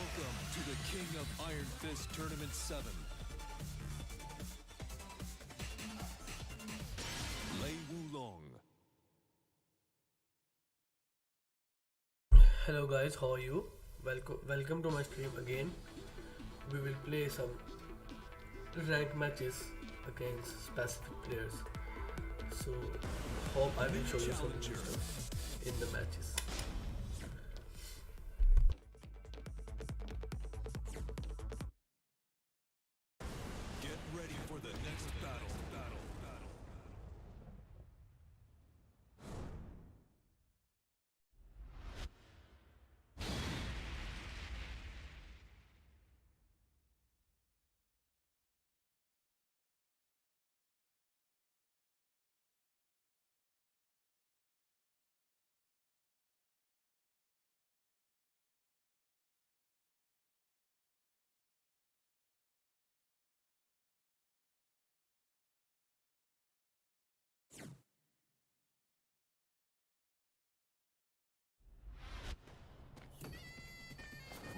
Welcome to the King of Iron Fist Tournament 7. Lei Wulong. Hello guys, how are you? Welcome to my stream again. We will play some rank matches against specific players. So hope I will show you some new stuff in the matches. Get ready for the next battle.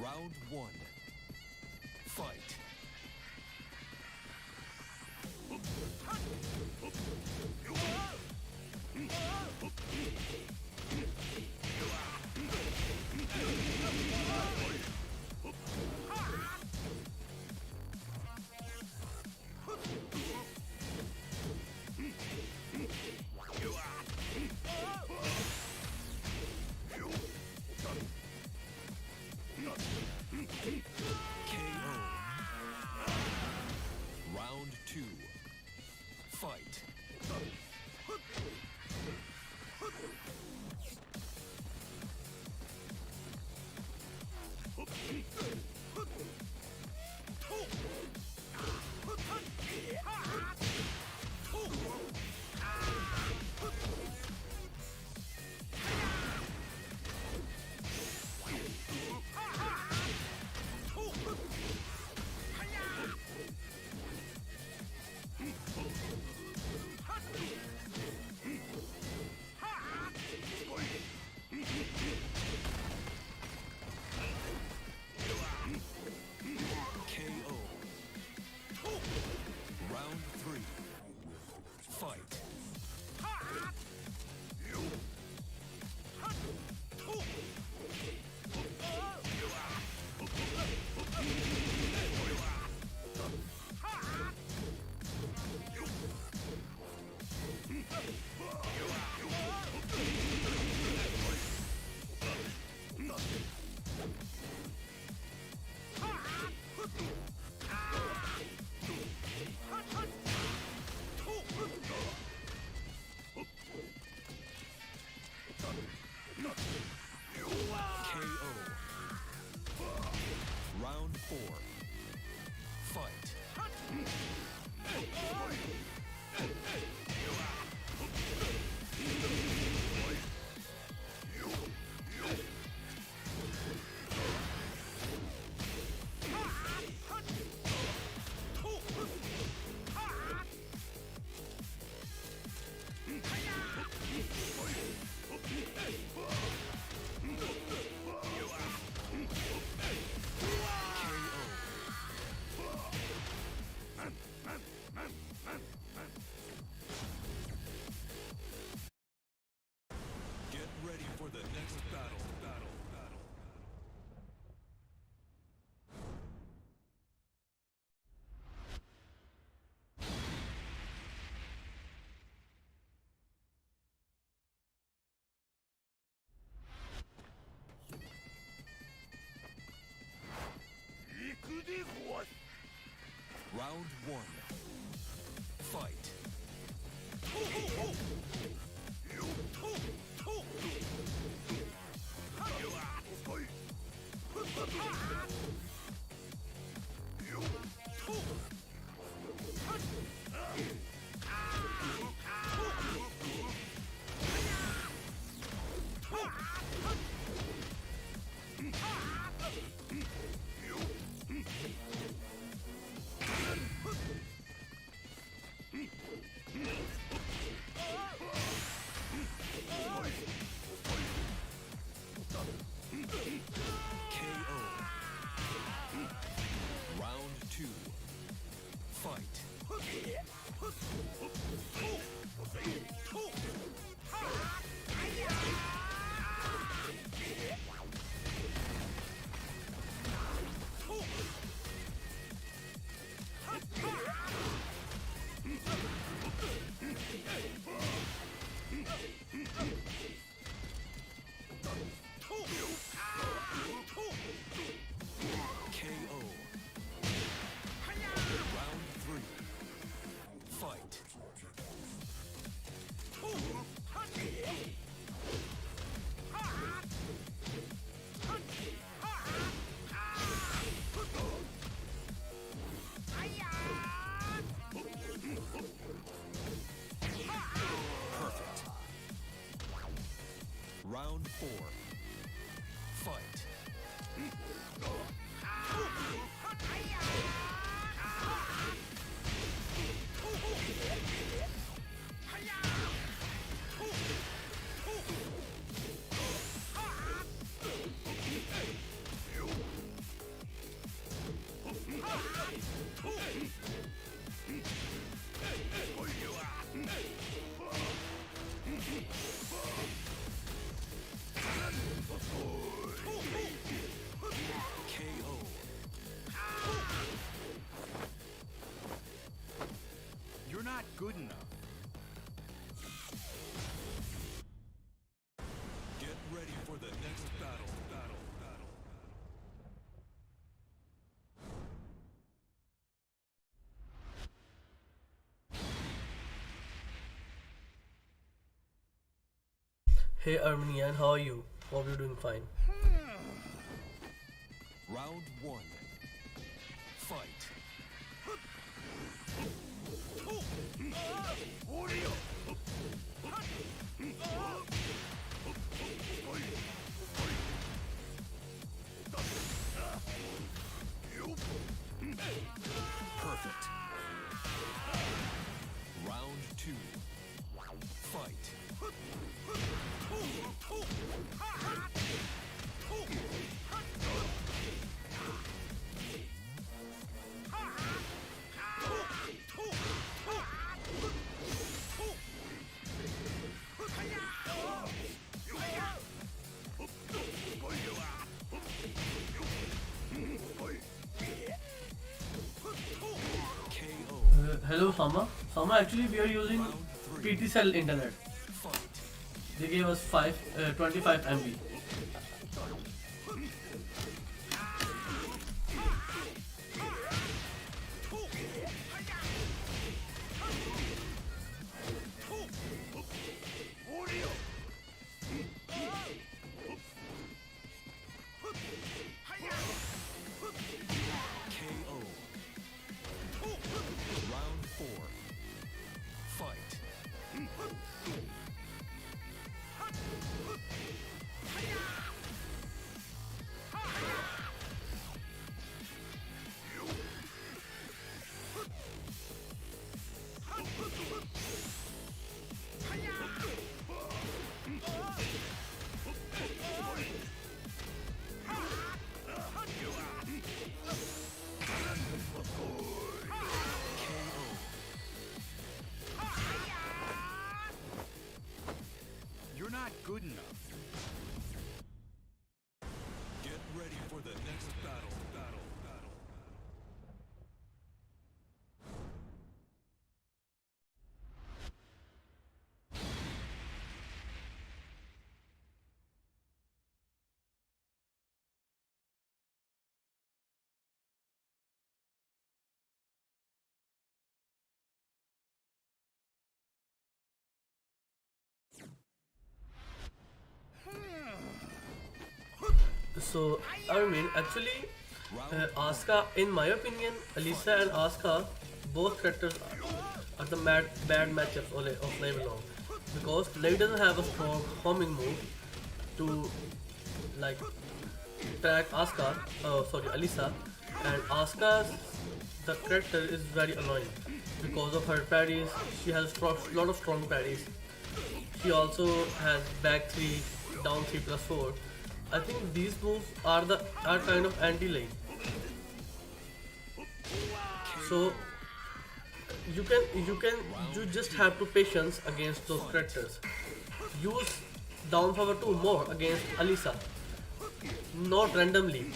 Round 1. Fight. KO. four. Fight. KO. You're not good enough. Get ready for the next battle. Hey Armenian, how are you? Hope you're doing fine. Round one. Fight. Perfect. Round two. Fight. KO. Hello Sama. Sama, actually we are using Round three. PT Cell internet. Fight. They gave us 25 MB. KO. Round four. Fight. You're not good enough. Get ready for the next battle. So, Armin, actually, Asuka, in my opinion, Alisa and Asuka, both characters are the bad matchups of Lei Long. Because Lei doesn't have a strong homing move to like track Asuka, Alisa, and Asuka's the character is very annoying because of her parries. She has lot of strong parries. She also has back 3, down 3 plus 4. I think these moves are kind of anti-lane. So you just have to patience against those characters. Use down power 2 more against Alisa. Not randomly.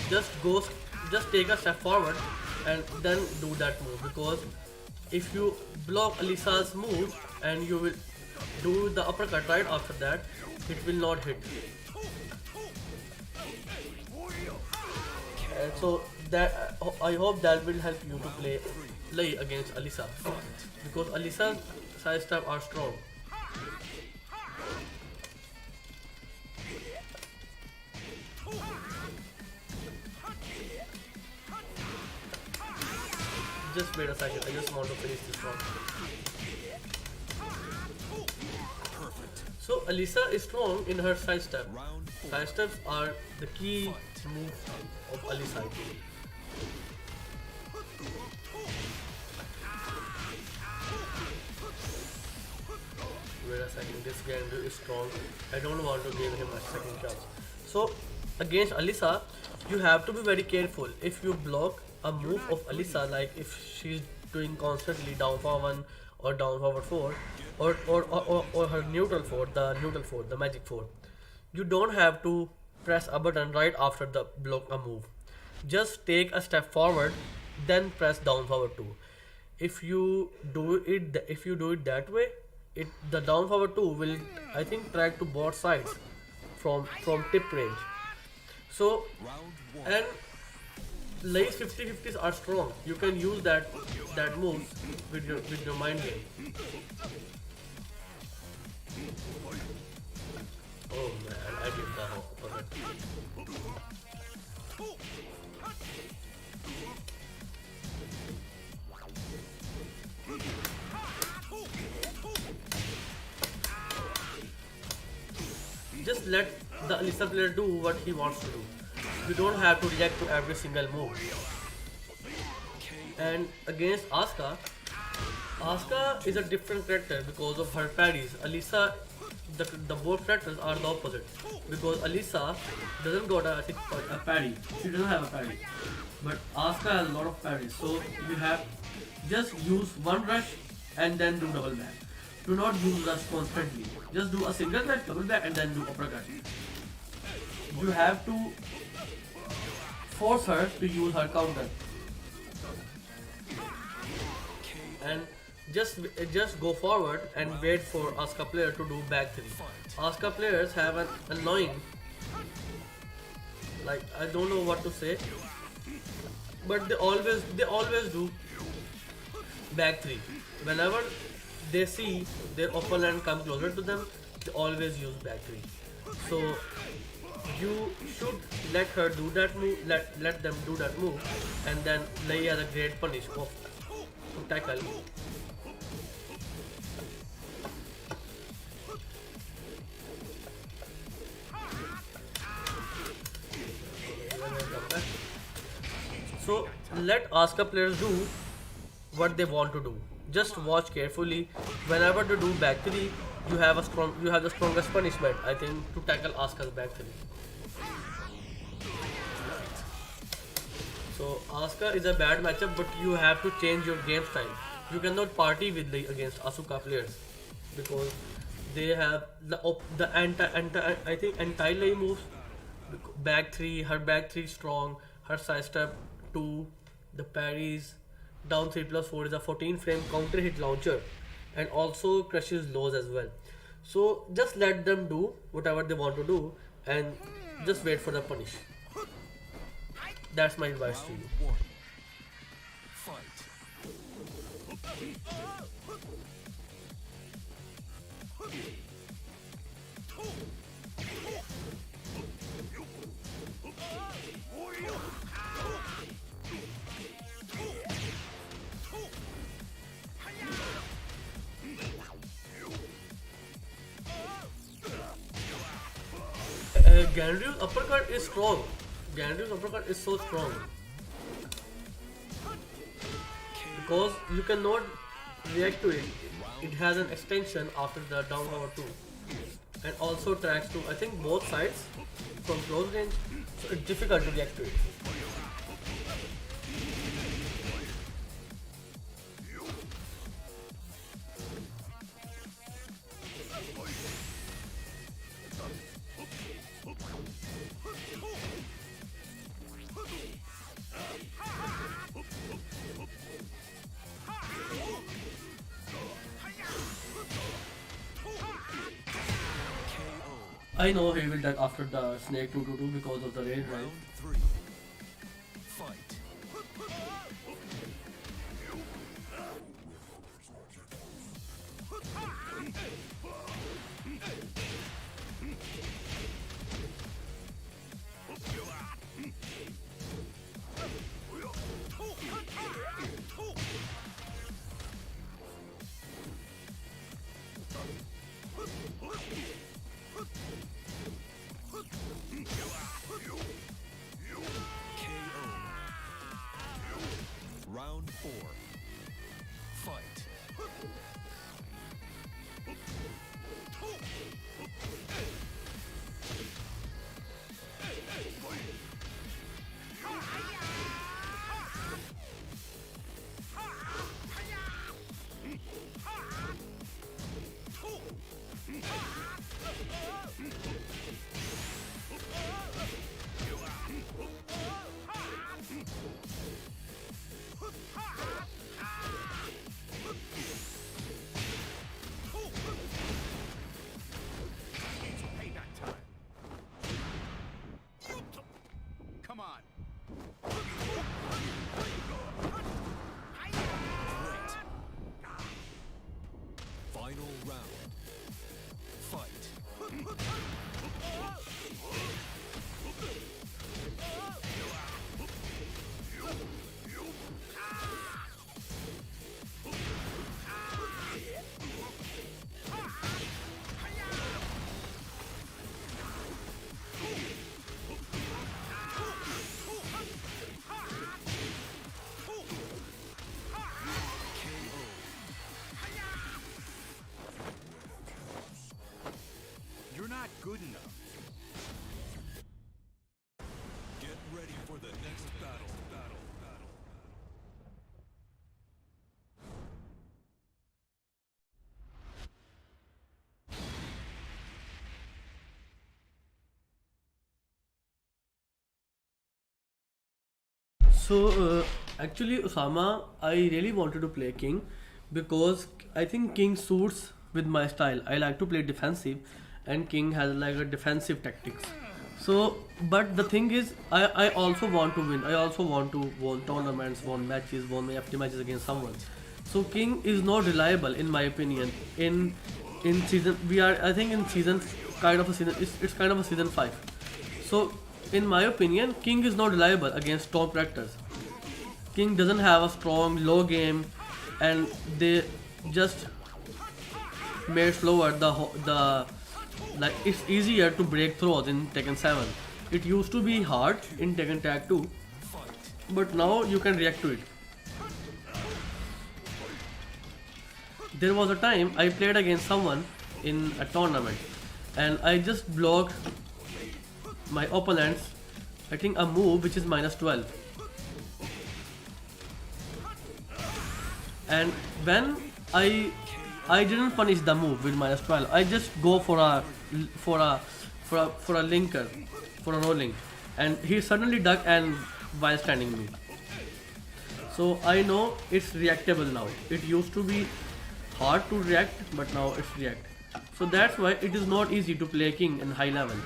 Just take a step forward and then do that move, because if you block Alisa's move and you will do the uppercut right after that, it will not hit. And so that I hope that will help you to play Lei against Alisa, because Alisa's side step are strong. Just wait a second, I just want to finish this one. Perfect. So So Alisa is strong in her side step. Round four. Side steps are the key move of Alisa, I believe. Wait a second, this Gandu is strong. I don't want to give him a second chance. So against Alisa, you have to be very careful. If you block a move of Alisa, like if she's doing constantly down forward 1 or down forward 4, or her neutral 4, the magic 4, you don't have to press a button right after the block a move. Just take a step forward, then press down forward 2. If you do it that way, the down forward 2 will, I think, track to both sides from tip range. So, Round one. and Lei's 50/50s are strong. You can use that move with your mind game. Oh man, I did the opposite. Just let the Alisa player do what he wants to do. You don't have to react to every single move. And against Asuka, Asuka is a different character because of her parries. Alisa, the both characters are the opposite because Alisa doesn't got a parry. She doesn't have a parry, but Asuka has a lot of parries. So you have just use one rush and then do double back. Do not use rush constantly. Just do a single rush, double back, and then do uppercut. You have to force her to use her counter. And just go forward and wait for Asuka player to do back 3. Asuka players have an annoying, like, I don't know what to say, but they always do back 3. Whenever they see their opponent come closer to them, they always use back 3. So you should let her do that move, let them do that move, and then Lei has a great punish of to tackle. So let Asuka players do what they want to do. Just watch carefully. Whenever they do back 3, you have the strongest punishment, I think, to tackle Asuka's back 3. So Asuka is a bad matchup, but you have to change your game style. You cannot party with Lei against Asuka players because they have the anti Lei moves. Back 3, her back 3 strong, her side step 2, the parries, down 3+4 is a 14 frame counter hit launcher, and also crushes lows as well. So just let them do whatever they want to do and just wait for the punish. That's my advice to you. Round one. Fight. Ganryu's uppercut is strong. Ganryu's uppercut is so strong because you cannot react to it. It has an extension after the down power 2 and also tracks to, I think, both sides from close range, so it's difficult to react to it. I know he will die after the snake 222 because of the raid, right? Round three. Fight. Come on. Final round. Fight. You're not good enough. Get ready for the next battle. So actually, Osama, I really wanted to play King because I think King suits with my style. I like to play defensive, and King has like a defensive tactics. So, but the thing is, I also want to win. I also want to win tournaments, win matches, win my FT matches against someone. So King is not reliable in my opinion. In season we are I think in season kind of a season it's kind of a season 5. So in my opinion, King is not reliable against top characters. King doesn't have a strong low game, and they just made slower the like it's easier to break throws in Tekken 7. It used to be hard in Tekken Tag 2, but now you can react to it. There was a time I played against someone in a tournament, and I just blocked my opponent's I think a move which is minus 12. And when I didn't punish the move with minus 12, I just go for a linker, for a rolling, and he suddenly duck and while standing me. So I know it's reactable now. It used to be hard to react, but now it's react. So that's why it is not easy to play King in high level.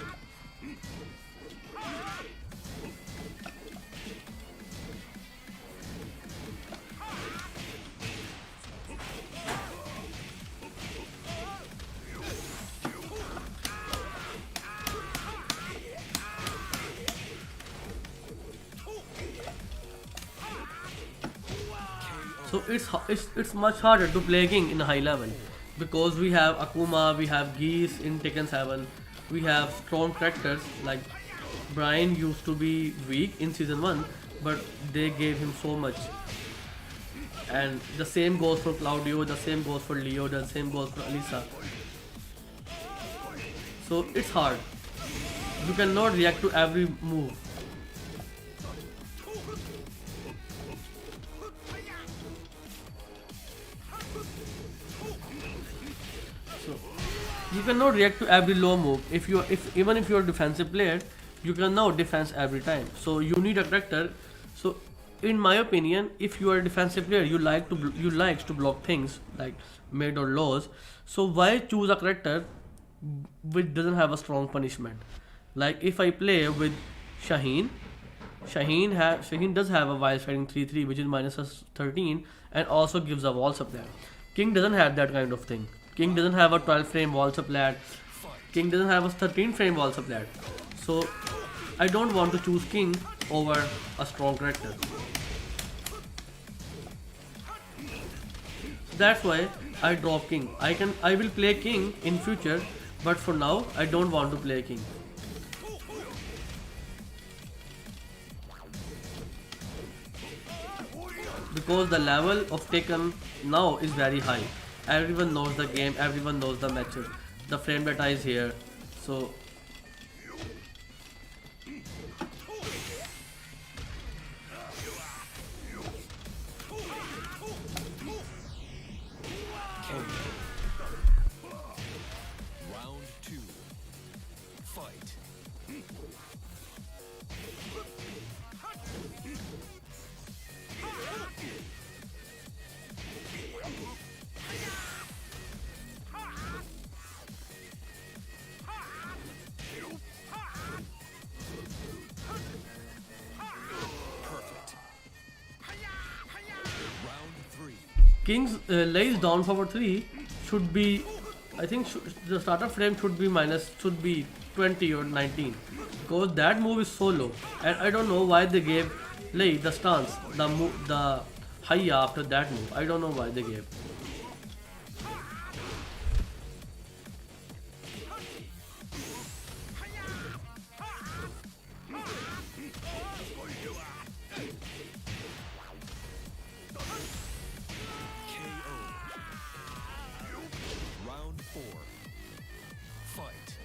So it's much harder to play King in a high level because we have Akuma, we have Geese in Tekken 7, we have strong characters like Brian used to be weak in season 1, but they gave him so much. And the same goes for Claudio, the same goes for Leo, the same goes for Alisa. So it's hard. You cannot react to every move. You cannot react to every low move. If even if you're a defensive player, you cannot defense every time. So you need a character. So in my opinion, if you are a defensive player, you like to block things like mid or lows. So why choose a character which doesn't have a strong punishment? Like if I play with Shaheen, Shaheen does have a while fighting 3-3 which is minus 13 and also gives a wall supply. King doesn't have that kind of thing. King doesn't have a 12 frame wall supply. King doesn't have a 13 frame wall supply. So I don't want to choose King over a strong character. That's why I drop King. I will play King in future, but for now I don't want to play King. Because the level of Tekken now is very high. Everyone knows the game, everyone knows the matches. The frame data is here. So Round 2. King's Lei's down forward 3 should be, I think the starter frame should be 20 or 19, because that move is so low, and I don't know why they gave Lei the stance, the high after that move. I don't know why they gave. Round 4. Fight.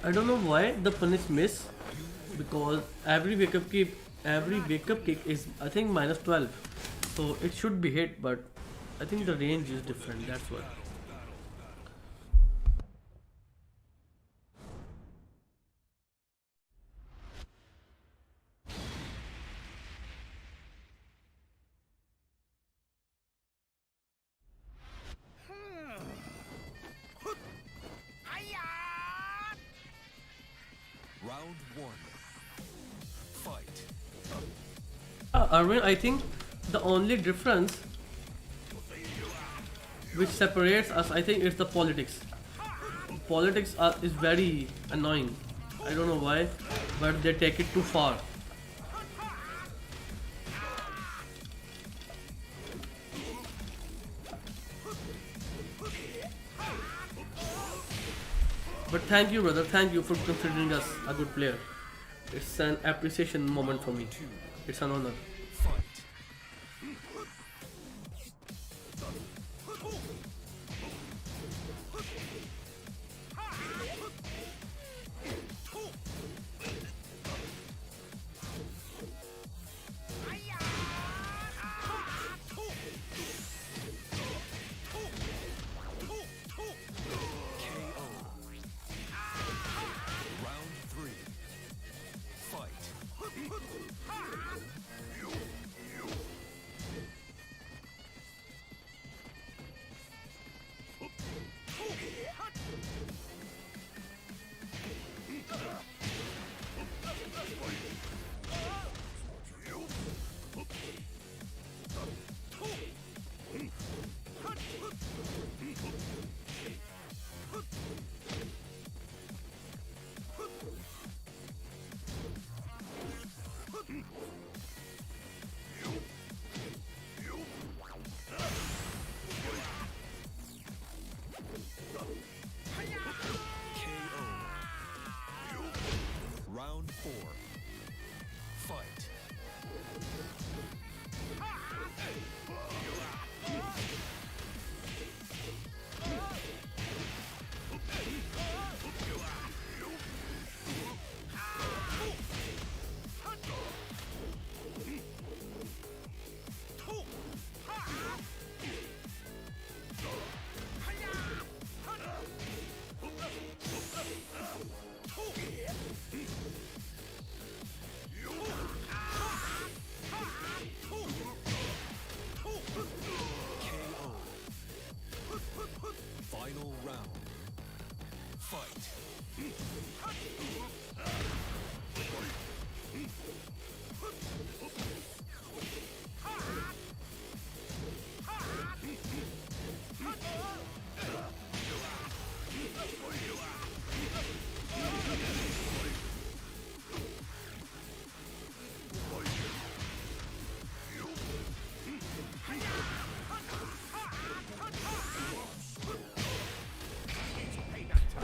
I don't know why the punish miss, because every wake up kick is, I think, -12, so it should be hit, but I think the range is different. That's why. Round 1. Fight. Arvind, I think the only difference which separates us, I think, is the politics. Politics is very annoying. I don't know why, but they take it too far. But thank you, brother. Thank you for considering us a good player. It's an appreciation moment for me. It's an honor. Fight. Round 3. Fight.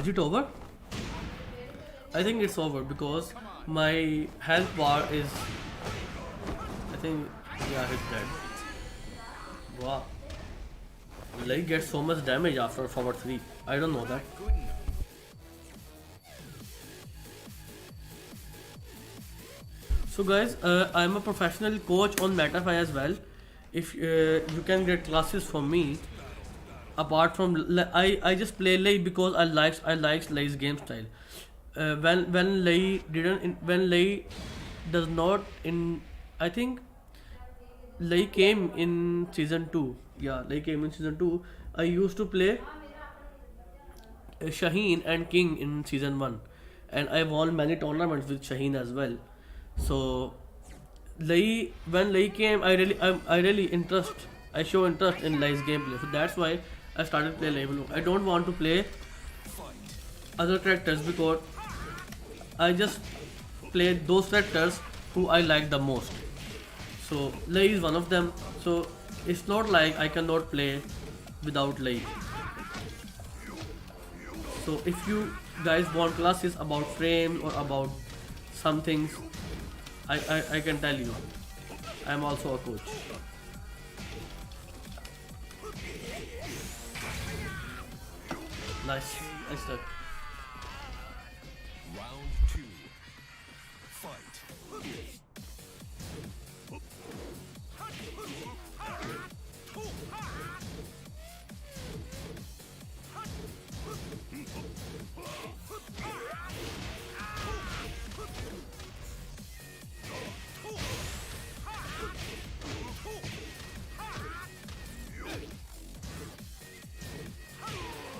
Is it over? I think it's over because my health bar is. I think. Yeah, he's dead. Wow. Lei gets so much damage after forward 3. I don't know that. So guys, I'm a professional coach on MetaFi as well. If you can get classes from me, apart from I just play Lei because I like Lei's game style. When Lei didn't when Lei does not in I think Lei came in season 2. Yeah, Lei came in season 2. I used to play Shaheen and King in season 1, and I won many tournaments with Shaheen as well. So when Lei came, I really I show interest in Lei's gameplay. So that's why I started play Lei Blue. I don't want to play other characters because I just play those characters who I like the most. So Lei is one of them. So it's not like I cannot play without Lei. So if you guys want classes about frames or about some things, I can tell you. I'm also a coach. Nice start. Round 2. Fight.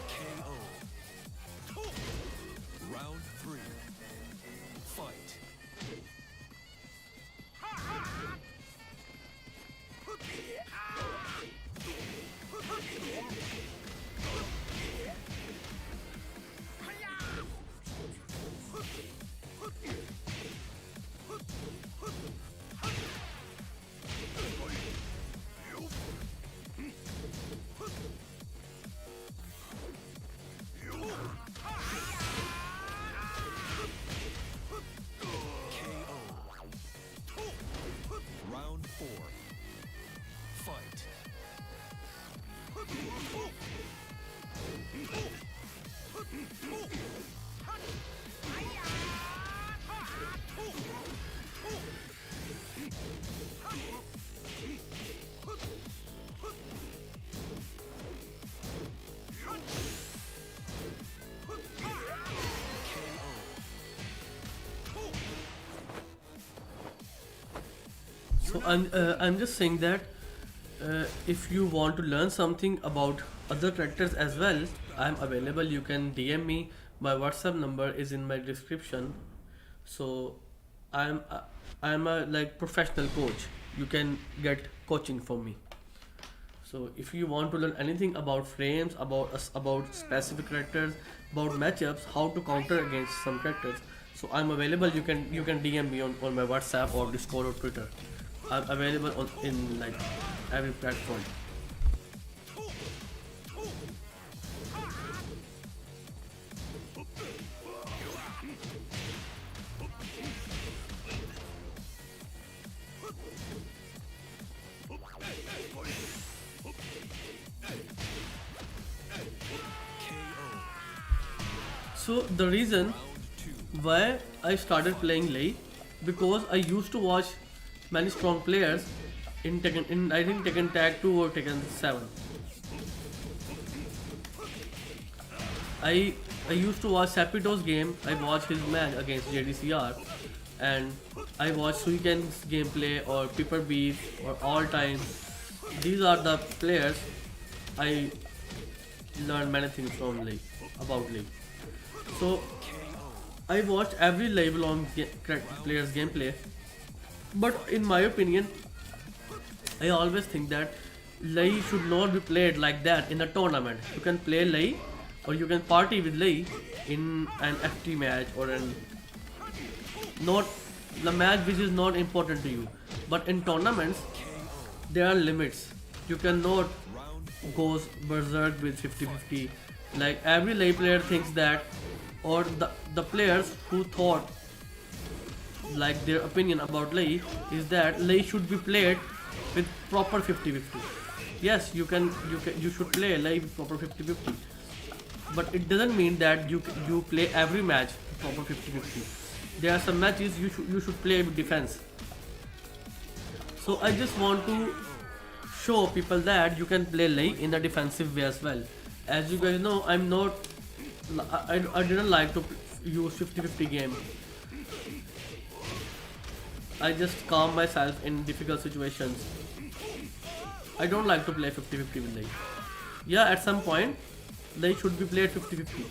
KO. Round 3. Fight. Round 4. Fight. So I'm just saying that if you want to learn something about other characters as well, I'm available. You can DM me. My WhatsApp number is in my description. So I'm uh, I'm a like professional coach. You can get coaching from me. So if you want to learn anything about frames, about us, about specific characters, about matchups, how to counter against some characters, so I'm available. You can DM me on my WhatsApp or Discord or Twitter. I'm available in like every platform. So the reason why I started playing Lei, because I used to watch many strong players in I think Tekken Tag 2 or Tekken 7. I I used to watch Sapito's game. I watched his match against JDCR, and I watched Suiken's gameplay or Pepper Beef or All Time. These are the players I learned many things from Lei about Lei. So I watched every level on player's gameplay, but in my opinion, I always think that Lei should not be played like that in a tournament. You can play Lei, or you can party with Lei in an FT match or an not the match which is not important to you. But in tournaments, there are limits. You cannot go berserk with 50-50 Like every Lei player thinks that, or the players who thought like their opinion about Lei is that Lei should be played with proper 50-50. Yes, you should play Lei with proper 50-50, but it doesn't mean that you play every match with proper 50-50. There are some matches you should play with defense. So I just want to show people that you can play Lei in a defensive way as well. As you guys know, I'm not I didn't like to use 50-50 game. I just calm myself in difficult situations. I don't like to play 50-50 with Lei. Yeah, at some point, Lei should be played 50-50.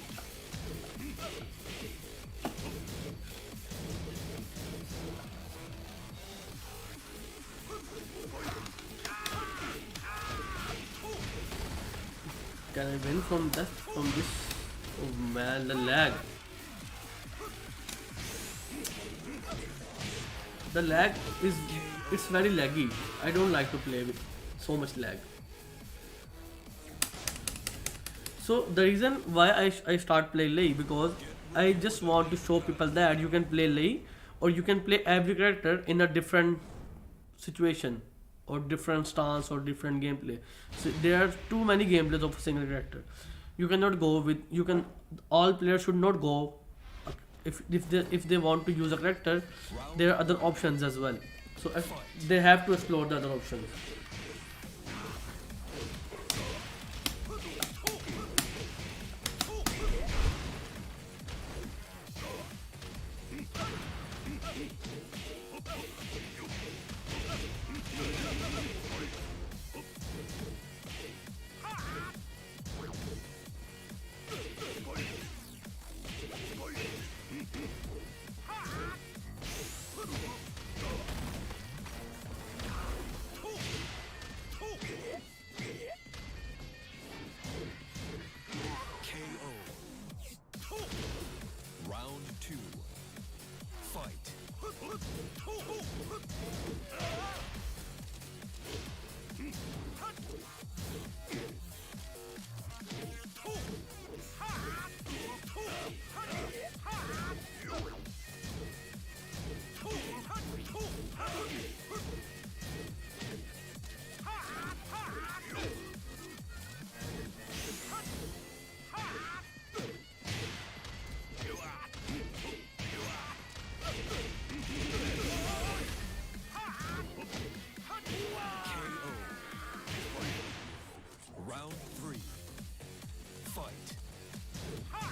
Can I win from this? Oh man, the lag. The lag it's very laggy. I don't like to play with so much lag. So the reason why I start play Lei, because I just want to show people that you can play Lei, or you can play every character in a different situation or different stance or different gameplay. So there are too many gameplays of a single character. You cannot go with all players should not go if they want to use a character. There are other options as well. So they have to explore the other options. KO. Round 2. Fight. Round 3. Fight. Perfect.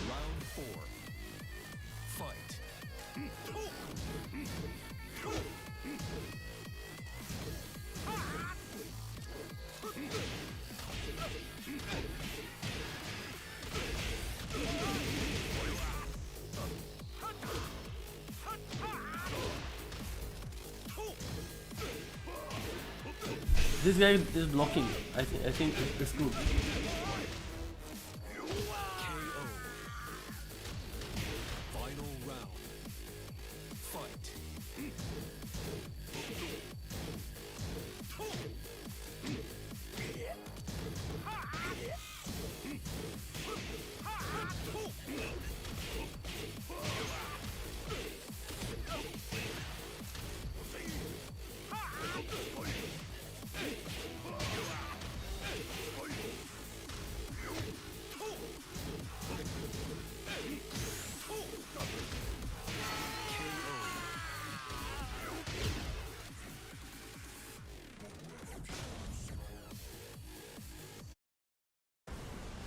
Round 4. Fight. This guy is blocking. I think it's good. KO. Final round. Fight.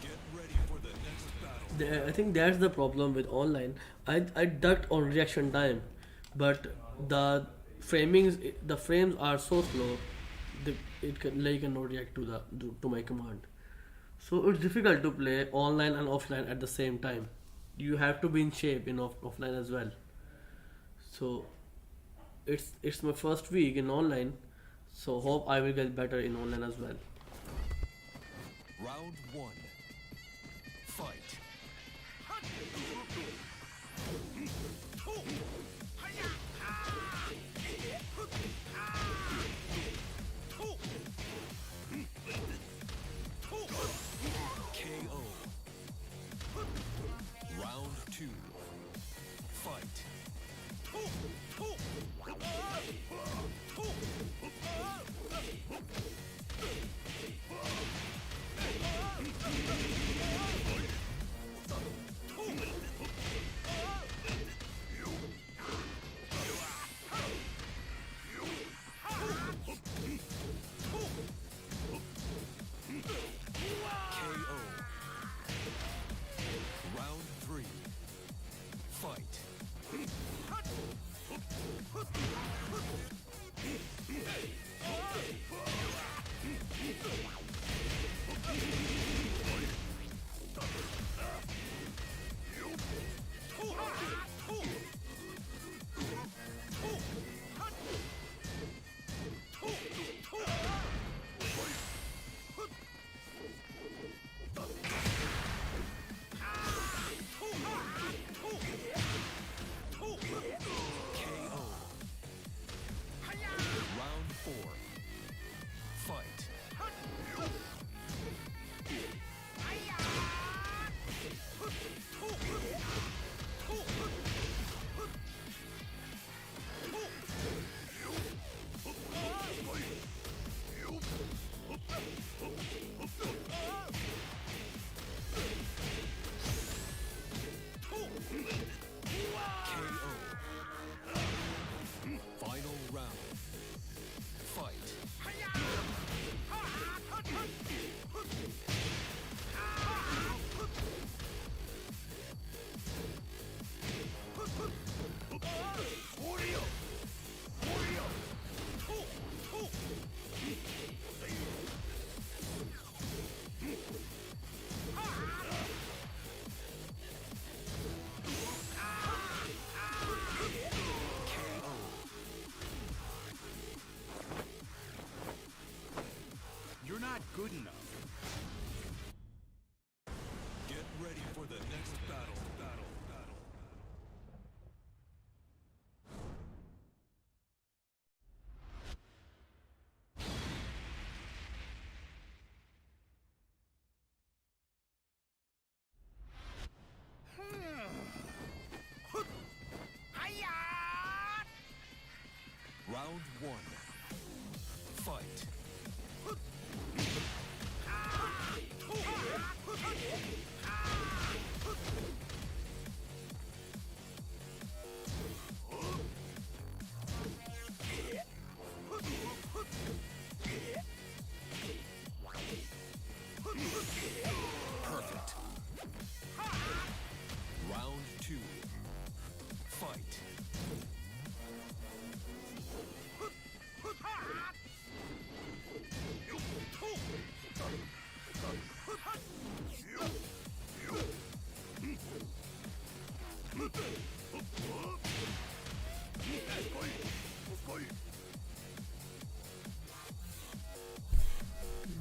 Get ready for the next battle. I think that's the problem with online. I ducked on reaction time, but the the frames are so slow. Like cannot react to my command. So it's difficult to play online and offline at the same time. You have to be in shape in offline as well. So it's my first week in online, so hope I will get better in online as well. Round one. Fight. KO. Round two. Fight. KO. Round three. Fight. KO. Round four. Fight. KO. Final round. Fight. KO. You're not good enough. Get ready for the next battle. Round one. Fight. Perfect. Round two. Fight.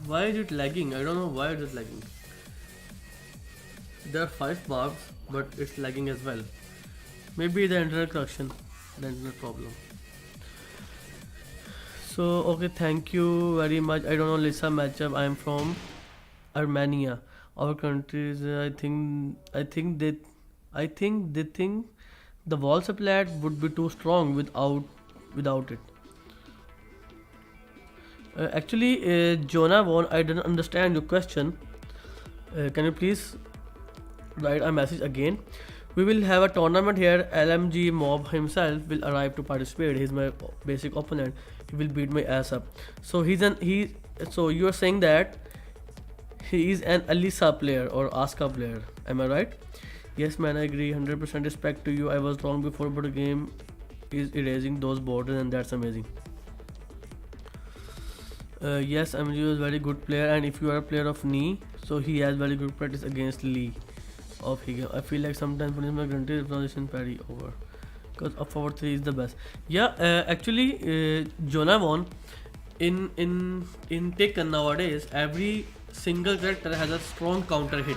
Why is it lagging? I don't know why it is lagging. There are 5 marks, but it's lagging as well. Maybe the internet connection, the internet problem. So okay, thank you very much. I don't know Lisa matchup. I am from Armenia. Our country is I think they think the wall supply would be too strong without it. Jonah Won, I didn't understand your question. Can you please write a message again? We will have a tournament here. LMG Mob himself will arrive to participate. He's my basic opponent. He will beat my ass up. So So you are saying that he is an Alisa player or Aska player. Am I right? Yes, man. I agree. 100% respect to you. I was wrong before, but the game is erasing those borders, and that's amazing. Yes, MJ is very good player, and if you are a player of Knee, so he has very good practice against Lee of Higem. I feel like sometimes putting my grunted transition parry over. because a forward 3 is the best. Yeah, actually, Jonah won in Taken nowadays. Every single character has a strong counter hit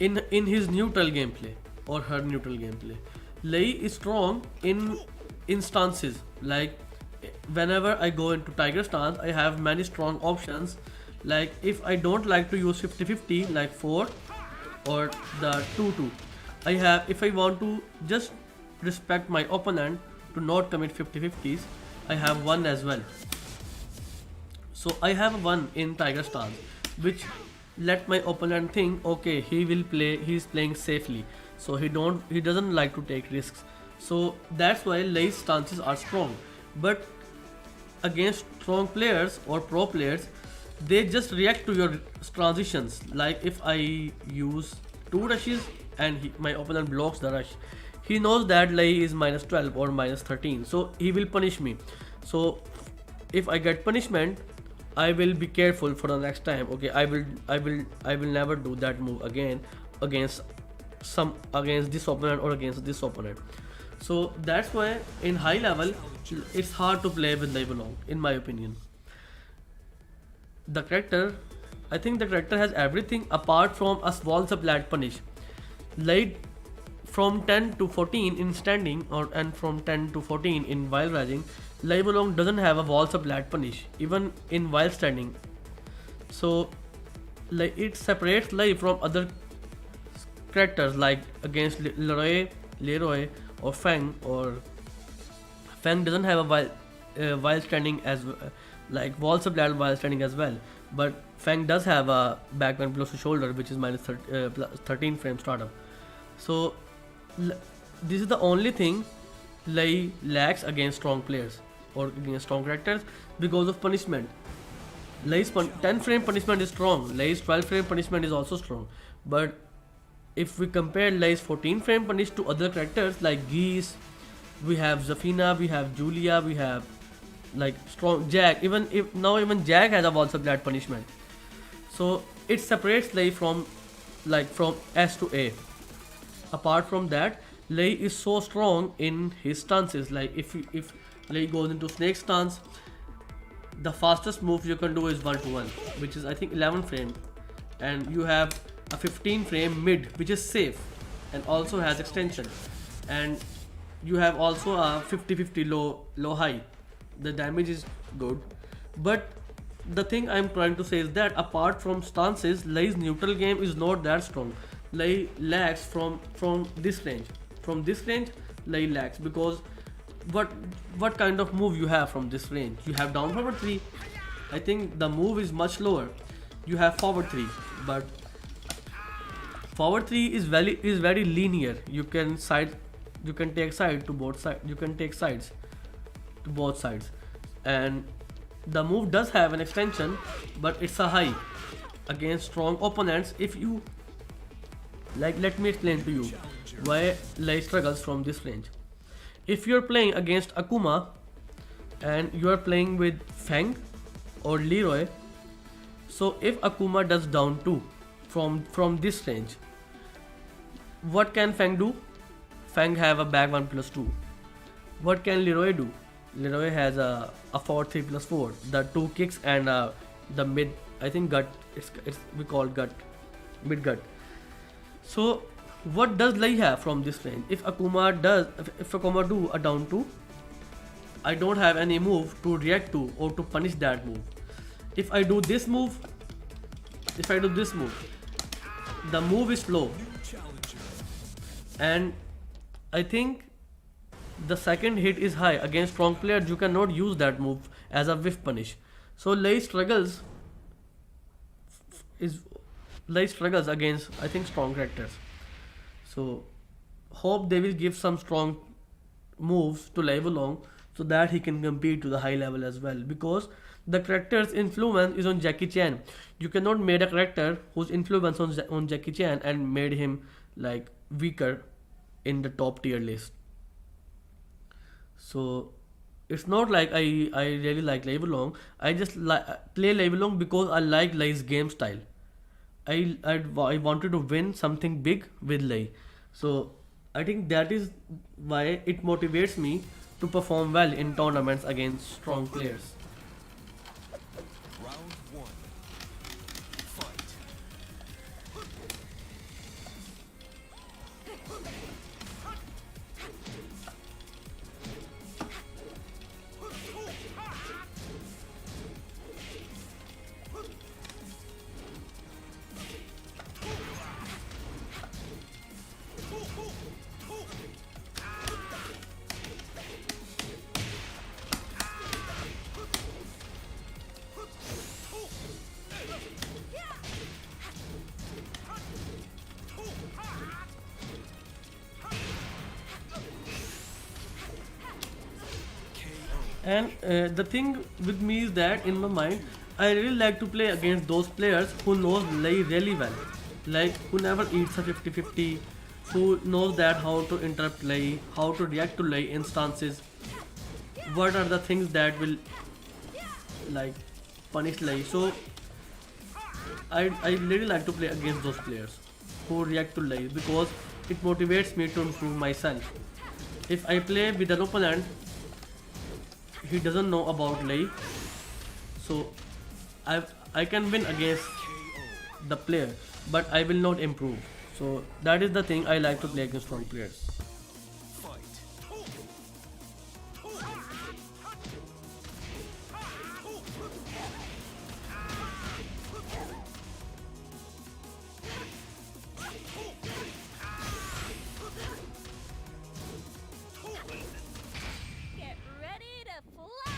in his neutral gameplay or her neutral gameplay. Lei is strong in instances like whenever I go into Tiger stance, I have many strong options. Like if I don't like to use 50-50 like 4 or the 2-2, I have, if I want to just respect my opponent to not commit 50-50s, I have one as well. So I have one in Tiger stance, which let my opponent think, okay, he's playing safely, so he doesn't like to take risks. So that's why Lei's stances are strong. But against strong players or pro players, they just react to your transitions. Like if I use 2 rushes and my opponent blocks the rush, he knows that Lei is -12 or -13, so he will punish me. So if I get punishment, I will be careful for the next time. Okay, I will never do that move again against this opponent or against this opponent. So that's why in high level it's hard to play with Lei Wulong, in my opinion. The character, I think the character has everything apart from a wall supplat punish. Lei from 10 to 14 in standing and from 10 to 14 in while rising, Lei Wulong doesn't have a wall supplat punish even in while standing. So it separates Lei from other characters like against Leroy or Fang. Or Fang doesn't have a while standing as like wall supplat while standing as well, but Fang does have a backbend close to shoulder, which is -13 frame startup. So this is the only thing Lei lacks against strong players or against strong characters because of punishment. Lei's 10 frame punishment is strong. Lei's 12 frame punishment is also strong. But if we compare Lei's 14 frame punish to other characters like Geese, we have Zafina, we have Julia, we have like strong Jag. Even Jag has a wall supplat punishment. So it separates Lei from S to A. Apart from that, Lei is so strong in his stances. Like if Lei goes into snake stance, the fastest move you can do is 1-1, which is I think 11 frame, and you have a 15 frame mid, which is safe and also has extension, and you have also a 50-50 low high. The damage is good, but the thing I'm trying to say is that apart from stances, Lei's neutral game is not that strong. Lei lacks from this range. From this range, Lei lacks because what kind of move you have from this range? You have down forward 3. I think the move is much lower. You have forward 3, but forward 3 is very linear. You can take side to both sides. You can take sides to both sides, and the move does have an extension, but it's a high against strong opponents. If you like, let me explain to you why Lei struggles from this range. If you're playing against Akuma and you're playing with Fang or Leroy, so if Akuma does down 2 from this range, what can Fang do? Fang have a back 1+2. What can Leroy do? Leroy has a forward 3+4, the 2 kicks and the mid, I think gut. It's we call gut, mid gut. So what does Lei have from this range? If Akuma do a down 2, I don't have any move to react to or to punish that move. If I do this move, the move is slow, and I think the second hit is high. Against strong players, you cannot use that move as a whiff punish. So Lei struggles against, I think, strong characters. So hope they will give some strong moves to Lei Wulong so that he can compete to the high level as well, because the character's influence is on Jackie Chan. You cannot make a character whose influence on Jackie Chan and made him like weaker in the top tier list. So it's not like I really like Lei Wulong. I just play Lei Wulong because I like Lei's game style. I wanted to win something big with Lei, so I think that is why it motivates me to perform well in tournaments against strong players. Round one. Fight. And the thing with me is that in my mind, I really like to play against those players who knows Lei really well, like who never eats a 50-50, who knows that how to interrupt Lei, how to react to Lei instances, what are the things that will like punish Lei. So I really like to play against those players who react to Lei because it motivates me to improve myself. If I play with an opponent, he doesn't know about Lei, so I can win against the player, but I will not improve. So that is the thing I like to play against strong players. Fight. Get ready to fly!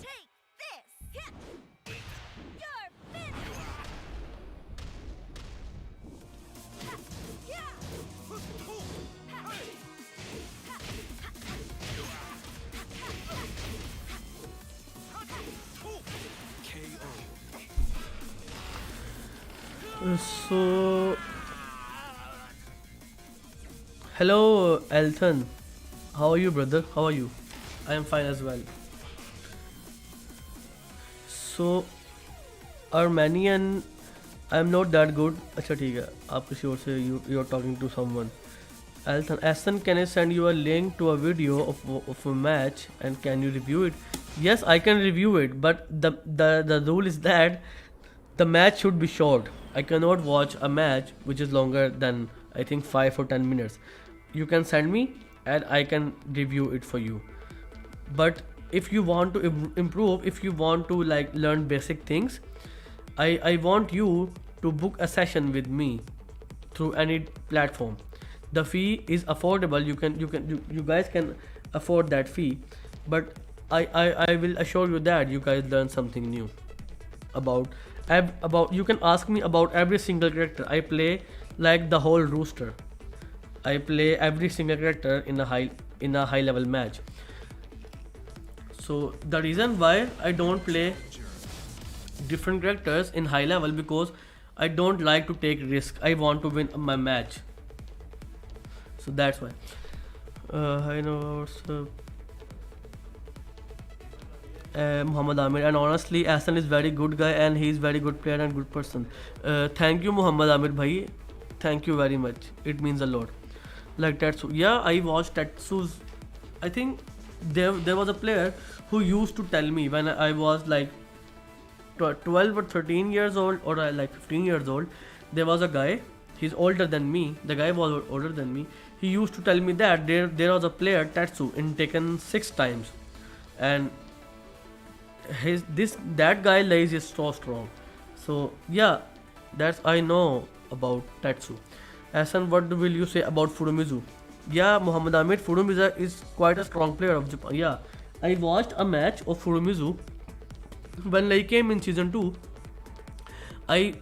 Take this! You're finished! So hello Elton, how are you brother? How are you? I am fine as well. So Armenian, I am not that good. अच्छा ठीक है, आप किसी और से you are talking to someone. Aston, can I send you a link to a video of a match and can you review it? Yes, I can review it, but the rule is that the match should be short. I cannot watch a match which is longer than I think 5 or 10 minutes. You can send me and I can review it for you. But if you want to improve, if you want to like learn basic things, I want you to book a session with me through any platform. The fee is affordable. You guys can afford that fee, but I will assure you that you guys learn something new about you can ask me about every single character. I play like the whole rooster. I play every single character in a high level match. So the reason why I don't play different characters in high level because I don't like to take risk. I want to win my match. So that's why. I know Muhammad Amir, and honestly Ahsan is very good guy and he is very good player and good person. Thank you Muhammad Amir bhai, thank you very much, it means a lot. Like Tetsu, yeah, I watched Tetsu's. I think there was a player who used to tell me when I was like 12 or 13 years old or like 15 years old. There was a guy, he's older than me, the guy was older than me. He used to tell me that there was a player Tetsu in Taken 6 times, and that guy lays is so strong. So yeah, that's I know about Tetsu. Hassan, what will you say about Furumizu? Yeah, Muhammad Ahmed, Furumizu is quite a strong player of Japan. Yeah, I watched a match of Furumizu when Lei came in season 2. I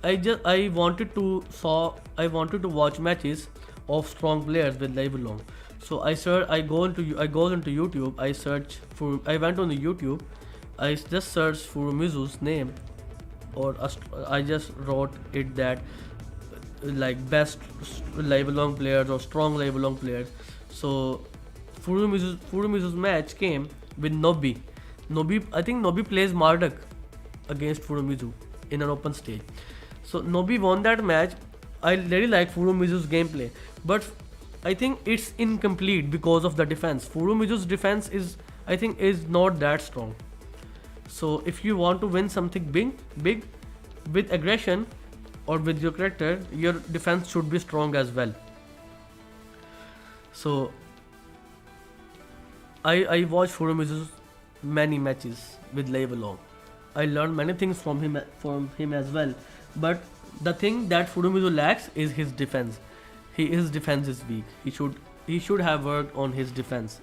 wanted to watch matches of strong players with Lei belong. So I go into YouTube. I went on the YouTube. I just searched Furumizu's name, or I just wrote it that like best Lei belong players or strong Lei belong players. So Furumizu's match came with Nobi. I think Nobi plays Marduk against Furumizu in an open stage. So Nobi won that match. I really like Furumizu's gameplay, but I think it's incomplete because of the defense. Furumizu's defense is, I think, is not that strong. So if you want to win something big with aggression or with your character, your defense should be strong as well. So I watched Furumizu's many matches with Lei along. I learned many things from him as well. But the thing that Furumizu lacks is his defense. His defense is weak. He should have worked on his defense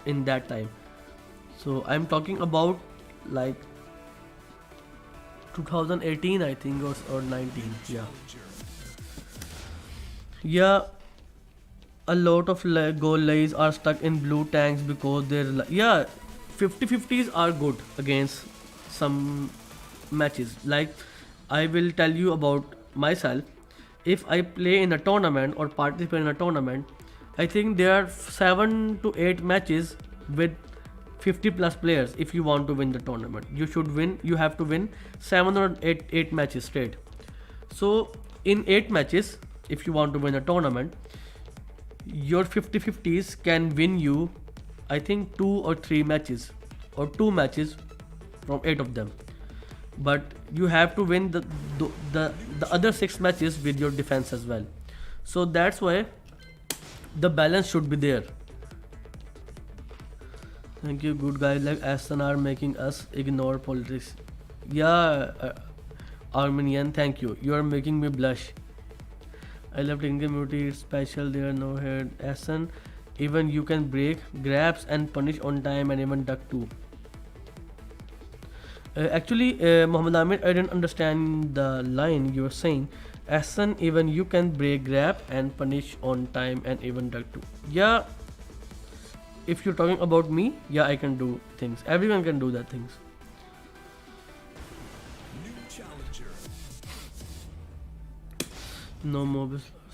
in that time. So I'm talking about like 2018, I think, or 19. Yeah. A lot of goal lays are stuck in blue tanks because they're 50-50s are good against some matches. Like, I will tell you about myself. If I play in a tournament or participate in a tournament, I think there are 7 to 8 matches with 50 plus players. If you want to win the tournament, you have to win 7 or 8 matches straight. So in 8 matches, if you want to win a tournament, your 50-50s can win you, I think, 2 or 3 matches or 2 matches from 8 of them. But you have to win the other 6 matches with your defense as well. So that's why the balance should be there. Thank you. Good guys like Aston are making us ignore politics. Yeah, Armenian, thank you. You are making me blush. I love Indian community. It's special. There are no head. Aston, even you can break, grabs and punish on time and even duck too. Actually, Muhammad Amir, I didn't understand the line you were saying. Aston, even you can break, grab and punish on time and even duck too. Yeah, if you're talking about me, yeah, I can do things. Everyone can do that things. New challenger. No more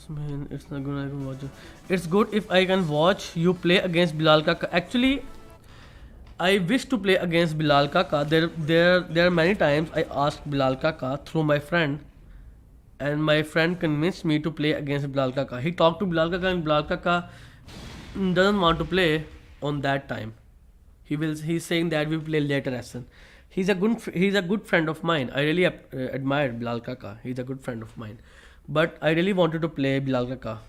man, it's not good. I can watch it. It's good if I can watch you play against Bilal Kaka. Actually, I wish to play against Bilal Kaka. There are many times I asked Bilal Kaka through my friend, and my friend convinced me to play against Bilal Kaka. He talked to Bilal Kaka, and Bilal Kaka doesn't want to play on that time. He's saying that we play later. Hassan. He's a good friend of mine. I really admire Bilal Kaka. He's a good friend of mine. But I really wanted to play Bilal Kaka.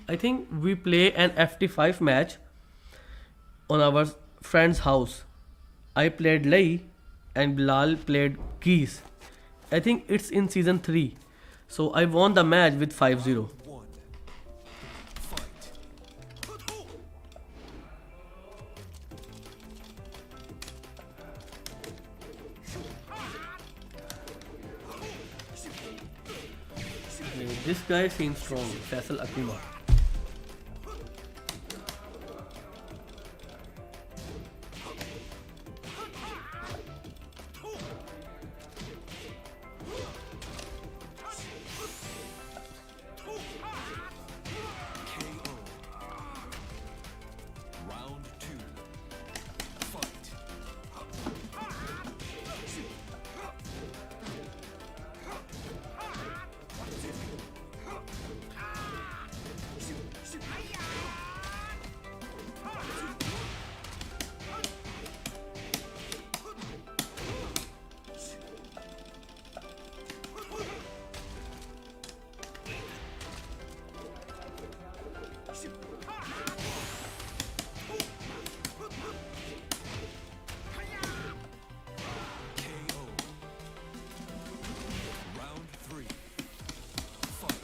I think we play an FT5 match on our friend's house. I played Lei and Bilal played Keys. I think it's in season 3. So I won the match with 5-0. One. Fight. This guy seems strong. Faisal Akuma. Round 2. Fight. KO. Round 3. Fight.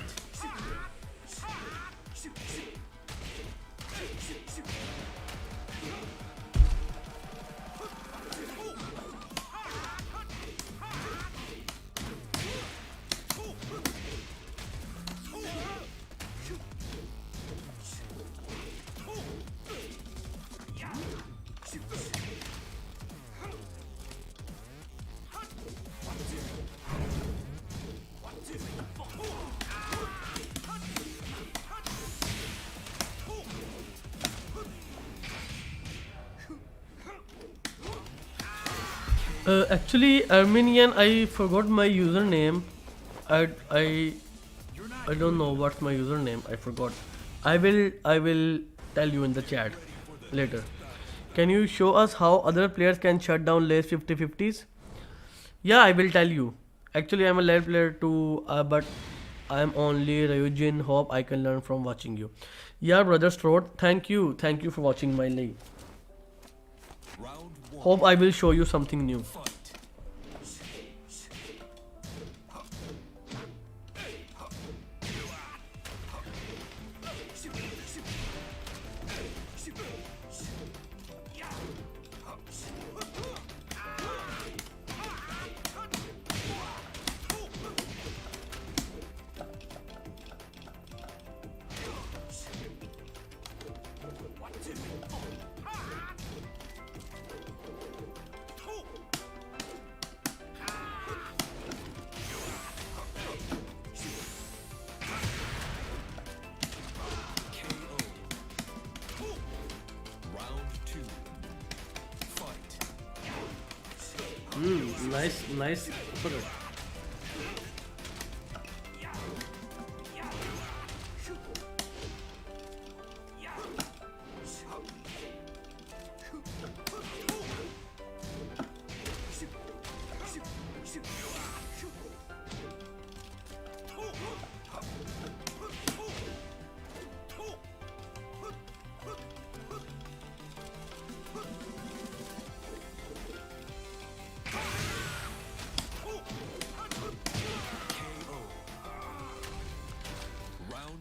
Actually, Armenian, I forgot my username. I You're I not don't know what's my username. I forgot. I will tell you in the chat later. Can you show us how other players can shut down Lay's 50-50s? Yeah, I will tell you. Actually, I'm a Lay player too, but I'm only Ryujin. Hope I can learn from watching you. Yeah, brother Strode, thank you for watching my Lay. Round one. Hope I will show you something new. Fight. KO. Round two. Fight. Nice.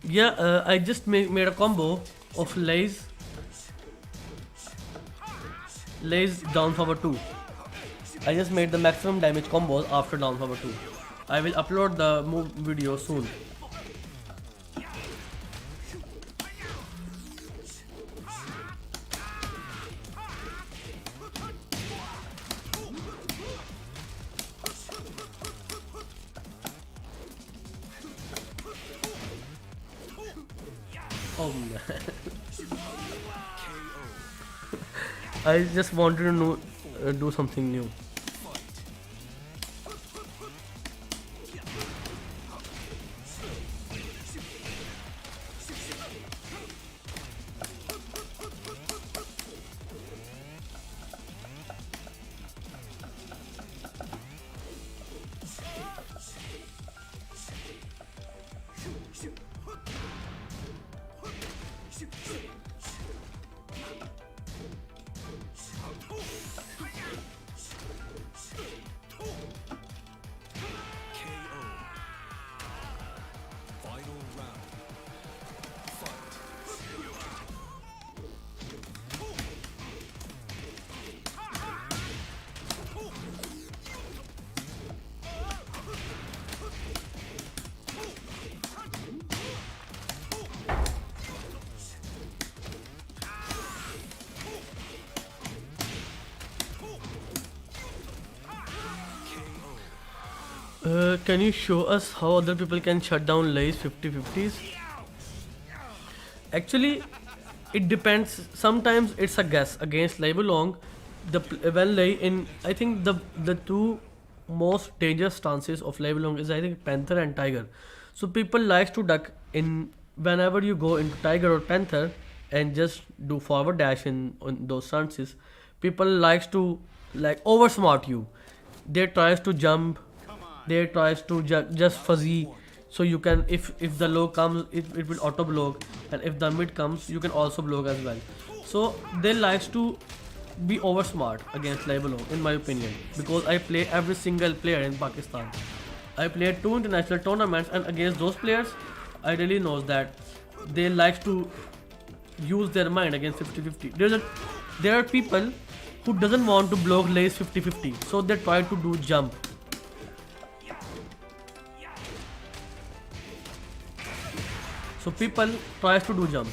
Yeah, I just made a combo of Lay's down forward 2. I just made the maximum damage combos after down forward 2. I will upload the move video soon. Oh man. I just wanted to know, do something new. KO. Final round. Fight. Can you show us how other people can shut down Lay's 50-50s? Actually, it depends. Sometimes it's a guess against Lei Long. When Lei in, I think the two most dangerous stances of Lei Long is, I think, Panther and Tiger. So people likes to duck in whenever you go into Tiger or Panther and just do forward dash in those stances. People likes to like oversmart you. They tries to jump. They tries to just fuzzy, so you can, if the low comes, it will auto block, and if the mid comes, you can also block as well. So they likes to be over smart against Libelo, in my opinion, because I play every single player in Pakistan. I played 2 international tournaments, and against those players, I really knows that they likes to use their mind against 50-50. There are people who doesn't want to block Lay's 50-50, so they try to do jump. So people tries to do jump.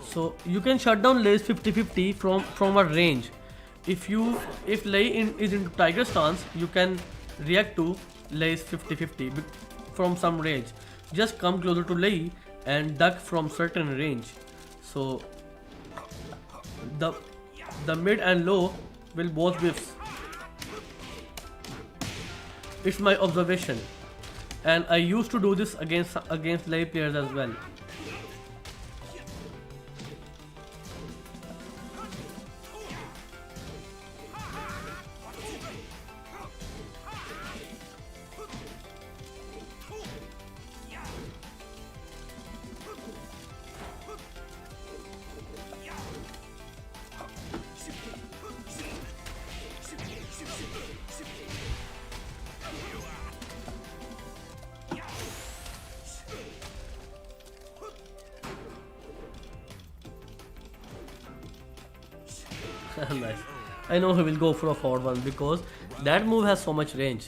So you can shut down Lay's 50-50 from a range. If Lei is into Tiger stance, you can react to Lay's 50-50 from some range. Just come closer to Lei and duck from certain range. So the mid and low will both whiffs. It's my observation. and I used to do this against Lei players as well. Nice. I know he will go for a forward one because that move has so much range.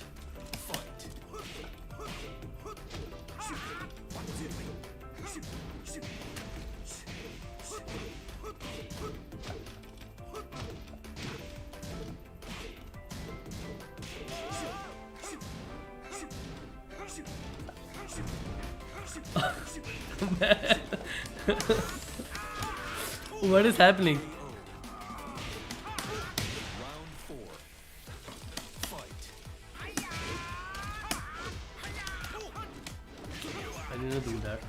What is happening? Round 4. Fight. I didn't do that.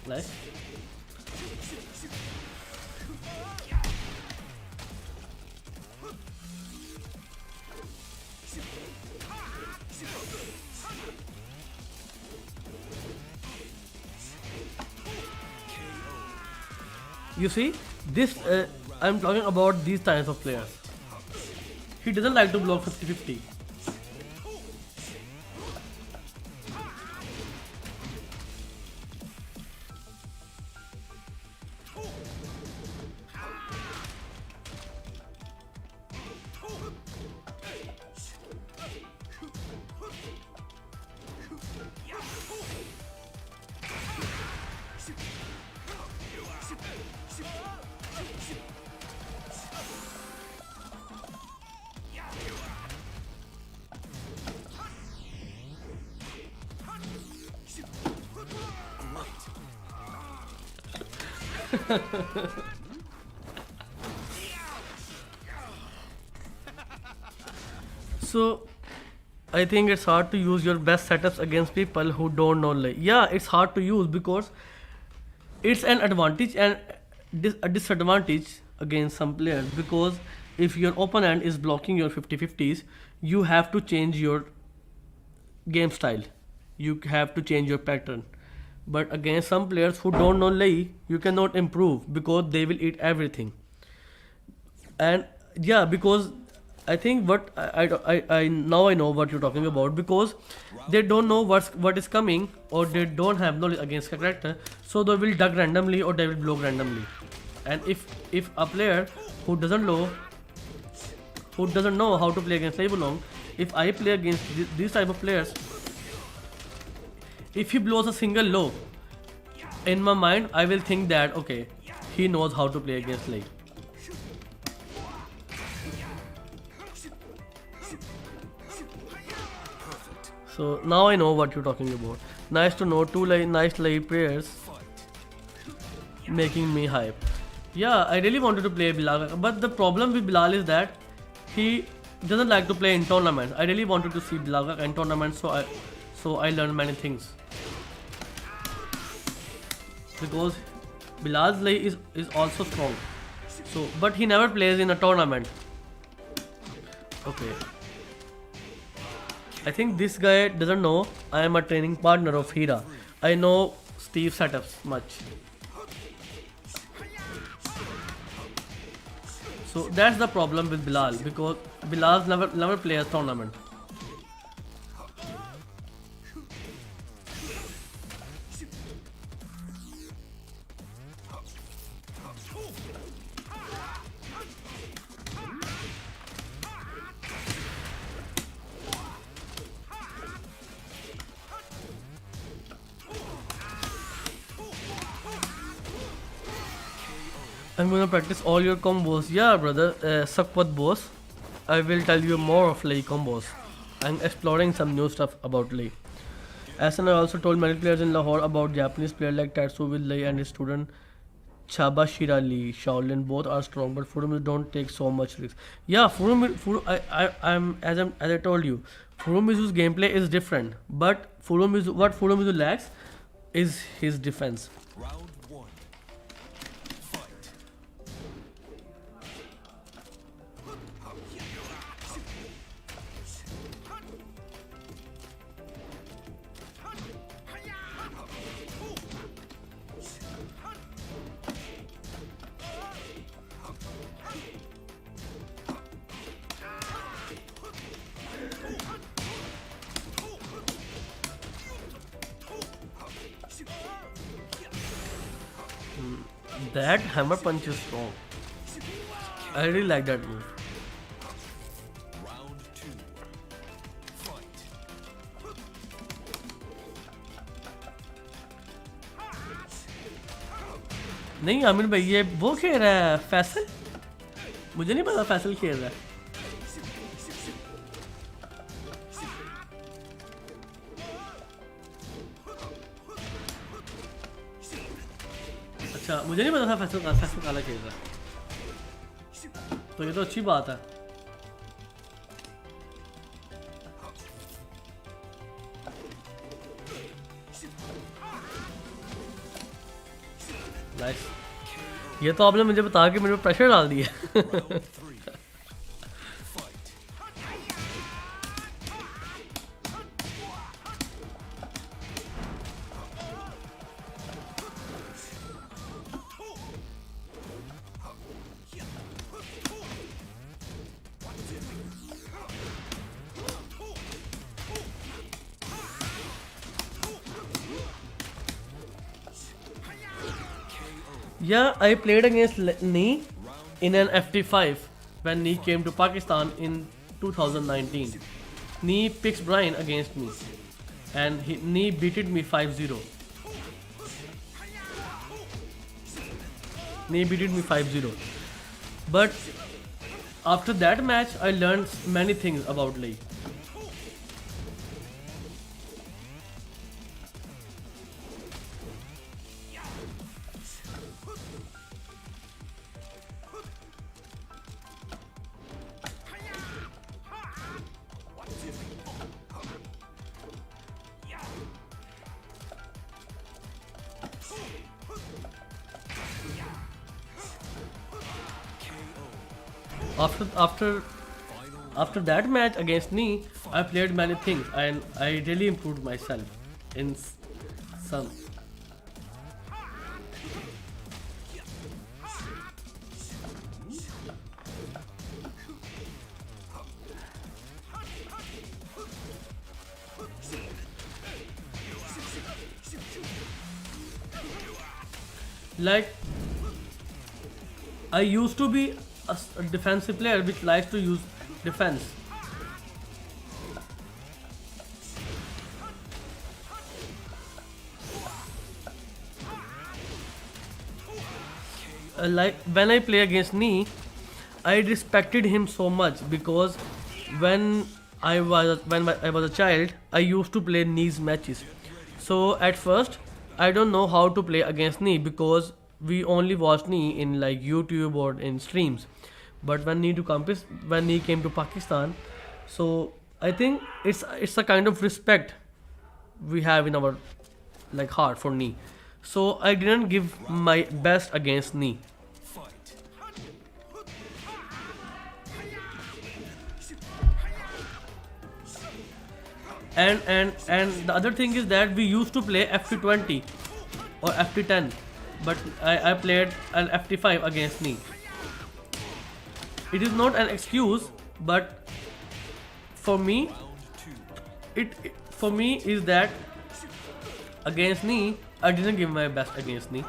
Nice. You see, this I'm talking about these types of players. He doesn't like to block 50-50. So I think it's hard to use your best setups against people who don't know Lei. Yeah, it's hard to use because it's an advantage and a disadvantage against some players, because if your opponent is blocking your 50-50s, you have to change your game style. You have to change your pattern. But against some players who don't know Lei, you cannot improve because they will eat everything. And yeah, because I think I now I know what you're talking about, because they don't know what is coming, or they don't have knowledge against a character, so they will duck randomly or they will block randomly. And if a player who doesn't know how to play against Lei Wulong, if I play against these type of players, if he blows a single low, in my mind I will think that okay, he knows how to play against Lei. So now I know what you're talking about. Nice to know, two nice Lei players making me hype. Yeah, I really wanted to play Bilal, but the problem with Bilal is that he doesn't like to play in tournaments. I really wanted to see Bilal in tournaments, so I learned many things. Because Bilal's Lei is also strong. So, but he never plays in a tournament. Okay. I think this guy doesn't know I am a training partner of Hira. I know Steve's setups much. So that's the problem with Bilal, because Bilal never plays tournament. I'm gonna practice all your combos. Yeah, brother, Sakpat boss. I will tell you more of Lei combos. I'm exploring some new stuff about Lei. As I also told many players in Lahore about Japanese player like Tatsu with Lei and his student Chabashira Lee, Shaolin. Both are strong, but Furumizu don't take so much risk. Yeah, as I told you, Furumizu's gameplay is different, but what Furumizu lacks is his defense. Round one. Fight. That hammer punch is strong. I really like that move. Round two. Fight. नहीं आमिर भाई ये वो खेल रहा है फैसल. मुझे नहीं पता फैसल खेल रहा है. अच्छा मुझे नहीं पता था फैसल काला खेल रहा है. तो ये तो अच्छी बात है. नाइस. ये तो आपने मुझे बता के मेरे पे प्रेशर डाल दिया. Round three. Fight. Yeah, I played against Nee in an FT5 when Nee came to Pakistan in 2019. Nee picks Brian against me and Nee beated me 5-0. Nee beated me 5-0. But after that match, I learned many things about Lei. After that match against Nee, I played many things and I really improved myself in some. Like I used to be a defensive player which likes to use defense. Like when I play against Nee, I respected him so much because when I was a child, I used to play Nee's matches. So at first, I don't know how to play against Nee because we only watched Nee in like YouTube or in streams. But when Nee came to Pakistan, so I think it's a kind of respect we have in our like heart for Nee. So I didn't give my best against Nee. Fight. And the other thing is that we used to play FT20 or FT10, but I played an FT5 against Nee. It is not an excuse, but for me, is that against Nee, I didn't give my best against Nee.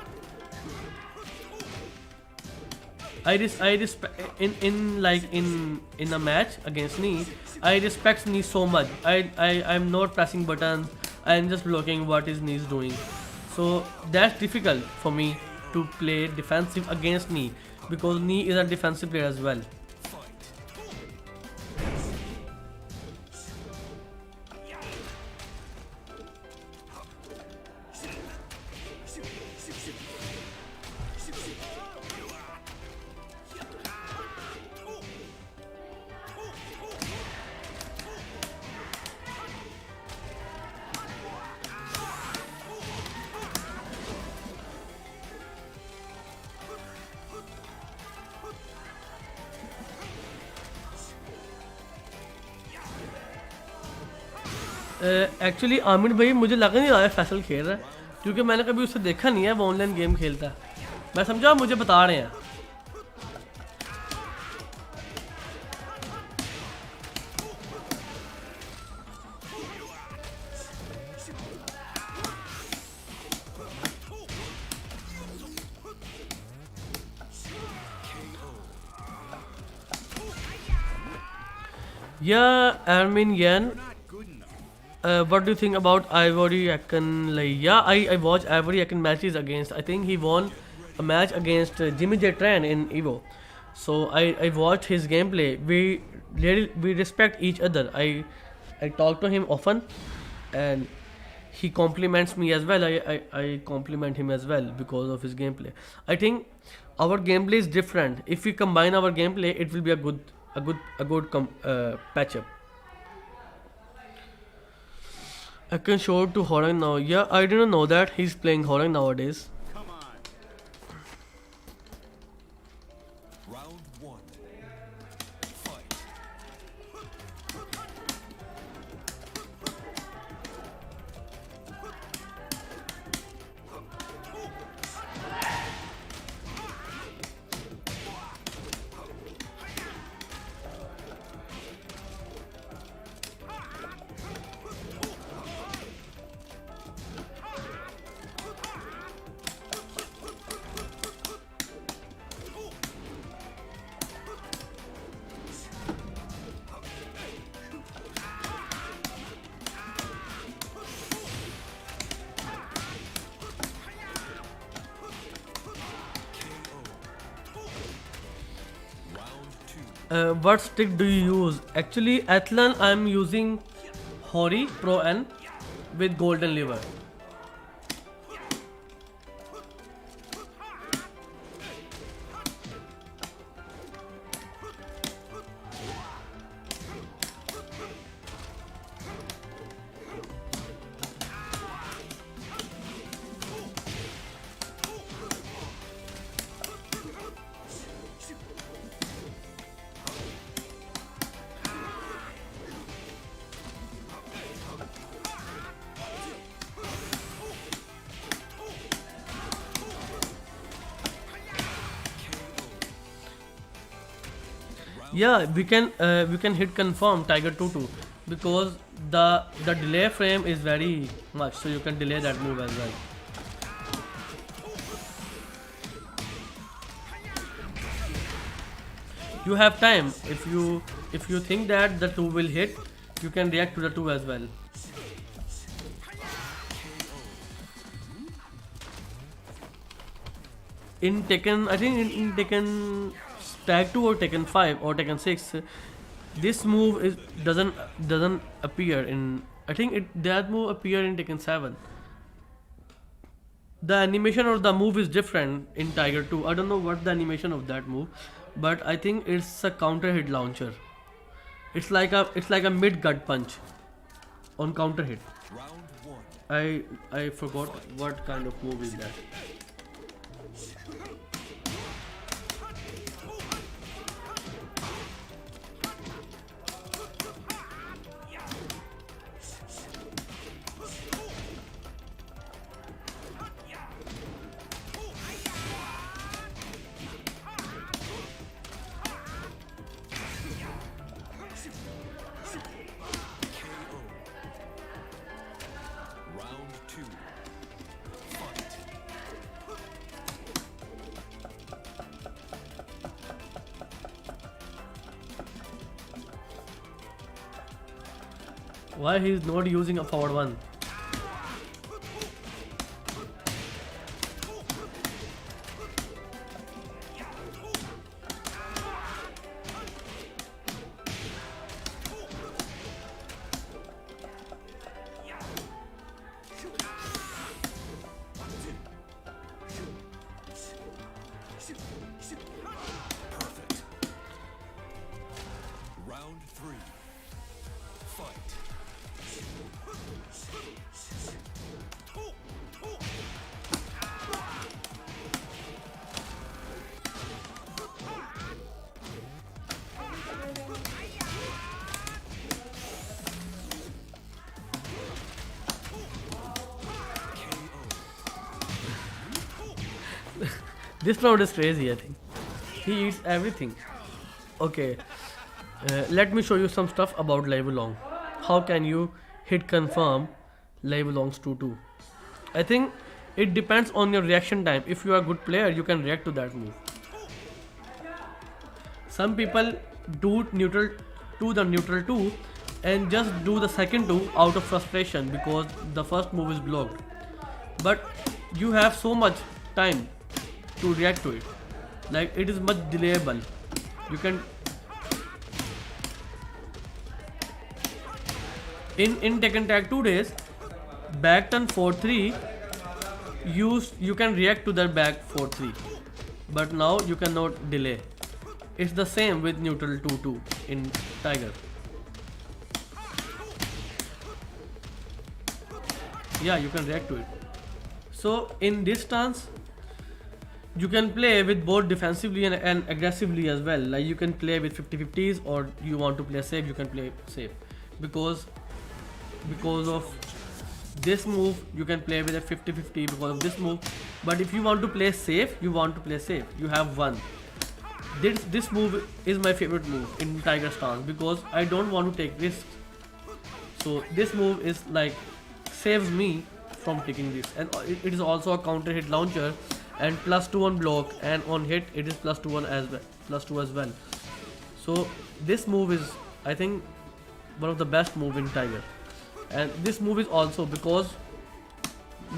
I respect in a match against Nee, I respect Nee so much. I'm not pressing buttons. I'm just looking what is Nee doing. So that's difficult for me to play defensive against Nee because Nee is a defensive player as well. Actually Aamir भाई मुझे लगा नहीं रहा है फैसल खेल रहा है, क्योंकि मैंने कभी उससे देखा नहीं है वो ऑनलाइन गेम खेलता है। मैं समझा मुझे बता रहे हैं। Yeah, Armenian. What do you think about Ivory Akan Lei? Yeah, I watched Ivory Akan matches against. I think he won a match against Jimmy J Tran in Evo. So I watched his gameplay. We respect each other. I talk to him often, and he compliments me as well. I compliment him as well because of his gameplay. I think our gameplay is different. If we combine our gameplay, it will be a good patch up. I can show it to Horang now. Yeah, I didn't know that he's playing Horang nowadays. Come on. Round one. Fight. What stick do you use? Actually, Athlon I'm using Hori Pro N with golden liver. Yeah, we can hit confirm Tiger 2-2 because the delay frame is very much, so you can delay that move as well. You have time. If you think that the 2 will hit, you can react to the 2 as well. In Tekken, I think in Tekken Tag 2 or Tekken 5 or Tekken 6, this move doesn't appear in. I think that move appear in Tekken 7. The animation or the move is different in Tiger 2. I don't know what the animation of that move, but I think it's a counter hit launcher. It's like a mid gut punch on counter hit. Round one. I forgot what kind of move is that. Round two. Fight. Why he's not using a forward one? Perfect. Round three. Fight. This round is crazy, I think. He eats everything. Okay, let me show you some stuff about Lai Wulong. How can you hit confirm Lai Wulong's 2-2? I think it depends on your reaction time. If you are a good player, you can react to that move. Some people do the neutral 2 and just do the second 2 out of frustration because the first move is blocked. But you have so much time to react to it. Like it is much delayable. You can in Tekken Tag 2 days, back turn 4-3, you can react to that back 4-3, but now you cannot delay. It's the same with neutral 2-2 in Tiger. Yeah, you can react to it. So in this stance, you can play with both defensively and aggressively as well. Like you can play with 50-50s, or you want to play safe, you can play safe. Because of this move, you can play with a 50-50 because of this move. But if you want to play safe, you have one. This move is my favorite move in Tiger stance because I don't want to take risks. So this move is like saves me from taking this, and it is also a counter hit launcher and +2 on block, and on hit it is +2 as well. So this move is, I think, one of the best move in Tiger. And this move is also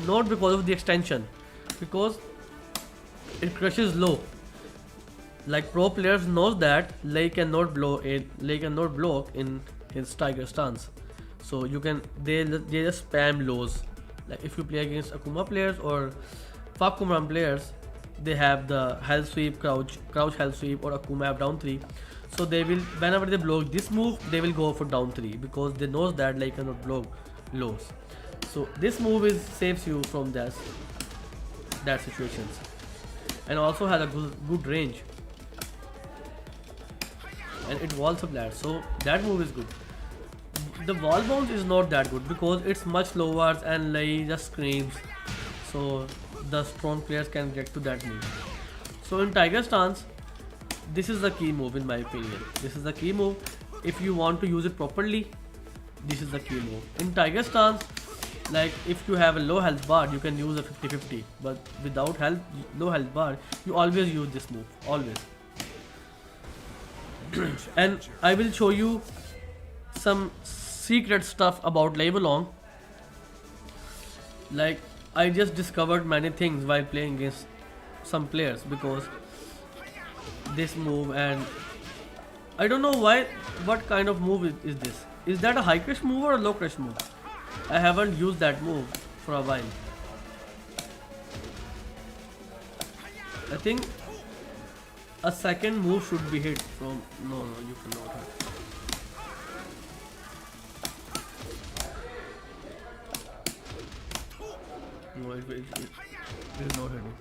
not because of the extension, because it crushes low. Like pro players knows that Lei cannot block in his Tiger stance. So they just spam lows. Like if you play against Akuma players or Fakuman players, they have the hell sweep, crouch hell sweep, or Akuma have down 3. So they will, whenever they block this move, they will go for down 3 because they knows that Lei cannot block lows. So this move saves you from that situations, and also has a good range, and it wall supplant. So that move is good. The wall bounce is not that good because it's much lower and Lei just screams. So the strong players can get to that move. So in Tiger stance, this is the key move in my opinion. This is the key move. If you want to use it properly, this is the key move. In Tiger stance, like if you have a low health bar, you can use a 50-50. But without low health bar, you always use this move. Always. And I will show you some secret stuff about Lai Wulong. Like I just discovered many things while playing against some players because this move, and I don't know what kind of move is this. Is that a high crush move or a low crush move? I haven't used that move for a while. I think a second move should be hit from. No, you cannot hit. No, it is not hitting.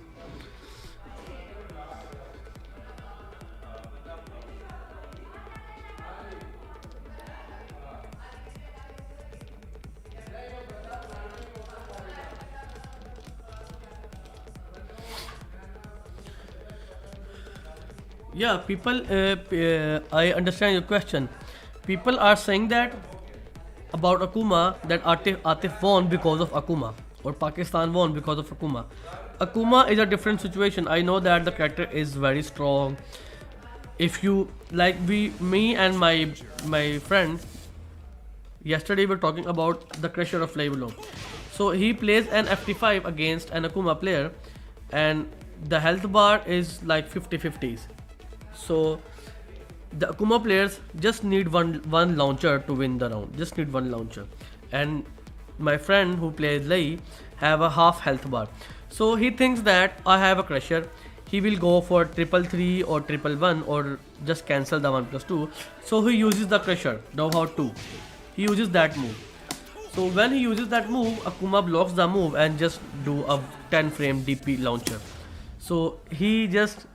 Yeah, people, I understand your question. People are saying that about Akuma, that Atif won because of Akuma, or Pakistan won because of Akuma. Akuma is a different situation. I know that the character is very strong. If you like, me and my friend yesterday were talking about the crusher of Lai Wulong. So he plays an FT5 against an Akuma player, and the health bar is like 50-50s. So the Akuma players just need one launcher to win the round. Just need one launcher. And my friend who plays Lei have a half health bar. So he thinks that I have a crusher. He will go for 333 or 111 or just cancel the 1+2. So he uses the crusher, Dovhot 2. He uses that move. So when he uses that move, Akuma blocks the move and just do a 10 frame DP launcher. So he just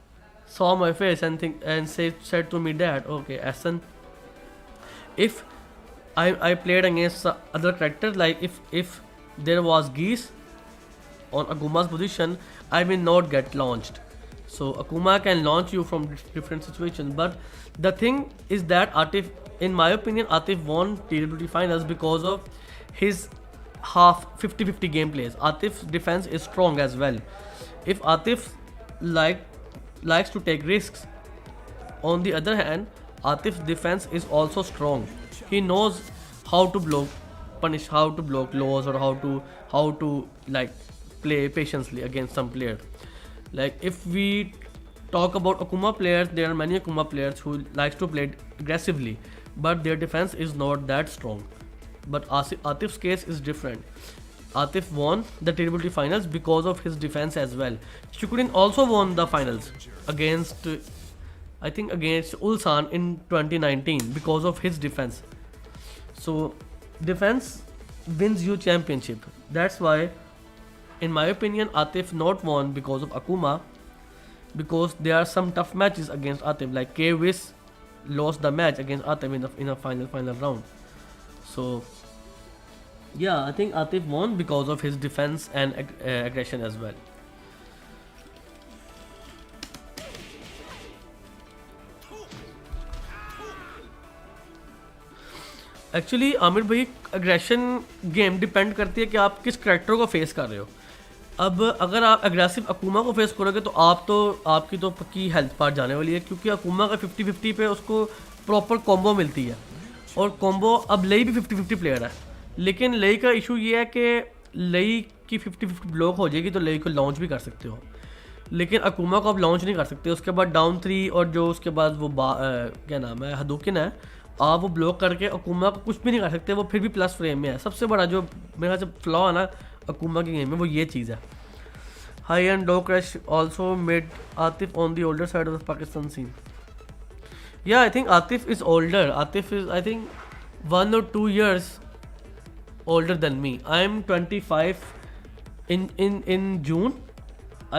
saw my face and said to me that, okay, Asan, if I played against other characters, like if there was Geese on Aguma's position, I will not get launched. So Akuma can launch you from different situations. But the thing is that Atif, in my opinion, Atif won TWT finals because of his half 50-50 gameplays. Atif's defense is strong as well. If Atif like likes to take risks, on the other hand, Atif's defense is also strong. He knows how to block, punish, how to block lows, or how to like play patiently against some player. Like if we talk about Akuma players, there are many Akuma players who likes to play aggressively, but their defense is not that strong. But Atif's case is different. Atif won the TWT finals because of his defense as well. Shukurin also won the finals against, I think, against Ulsan in 2019 because of his defense. So defense wins you championship. That's why, in my opinion, Atif not won because of Akuma, because there are some tough matches against Atif. Like Kwis lost the match against Atif in a final round. So yeah, I think Atif won because of his defense and aggression as well. Actually Aamir भाई, aggression game depend करती है कि आप किस character को face कर रहे हो. अब अगर आप एग्रेसिव अकूमा को फेस करोगे तो आपकी तो पक्की हेल्थ पार जाने वाली है, क्योंकि अकूमा का 50-50 पे उसको प्रॉपर कॉम्बो मिलती है. और कॉम्बो, अब लई भी 50-50 प्लेयर है, लेकिन लई का इशू ये है कि लई की 50-50 ब्लॉक हो जाएगी तो लई को लॉन्च भी कर सकते हो, लेकिन अकूमा को आप लॉन्च नहीं कर सकते. उसके बाद डाउन 3 और जो उसके बाद वो क्या नाम है, हदूकिन है, आप वो ब्लॉक करके अकूमा को कुछ भी नहीं कर सकते. वो फिर भी प्लस फ्रेम में है. सबसे बड़ा जो मेरा जब फ्लॉ है ना अकूमा की गेम में, वो ये चीज़ है. High and low crash also made Atif on the older side of the Pakistan scene. Yeah, I think Atif is older. Atif is, I think, 1 or 2 years older than me. I am 25 in June.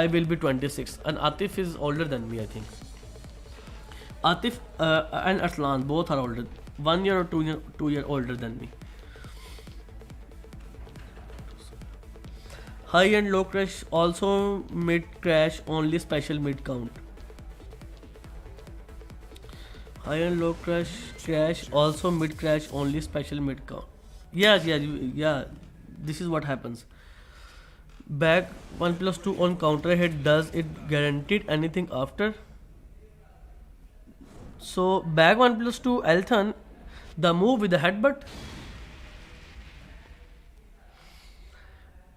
I will be 26, and Atif is older than me, I think. Atif and Arslan both are older, 1 year or 2 year older than me. High and low crash also mid crash only special mid count. High and low crash also mid crash only special mid count. Yeah. This is what happens. Back 1+2 on counter hit. Does it guaranteed anything after? So back 1+2 Elthon, the move with the headbutt.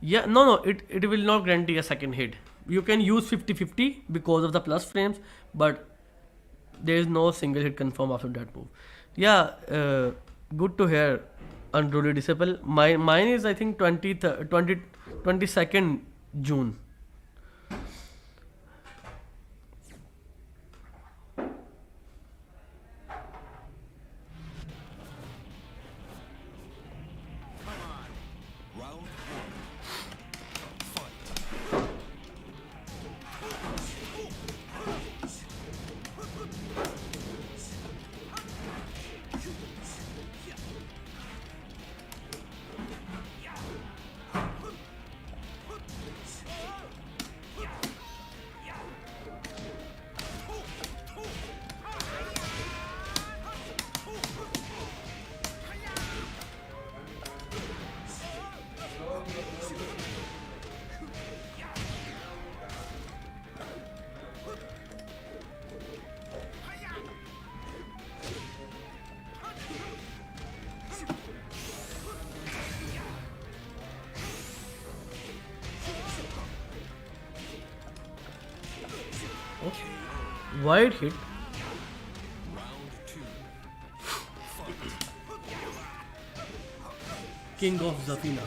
Yeah, no, it will not guarantee a second hit. You can use 50-50 because of the plus frames, but there is no single hit confirm after that move. Yeah, good to hear. Unruly disciple. Mine is, I think, 22nd June. Wide hit. King of Zafina.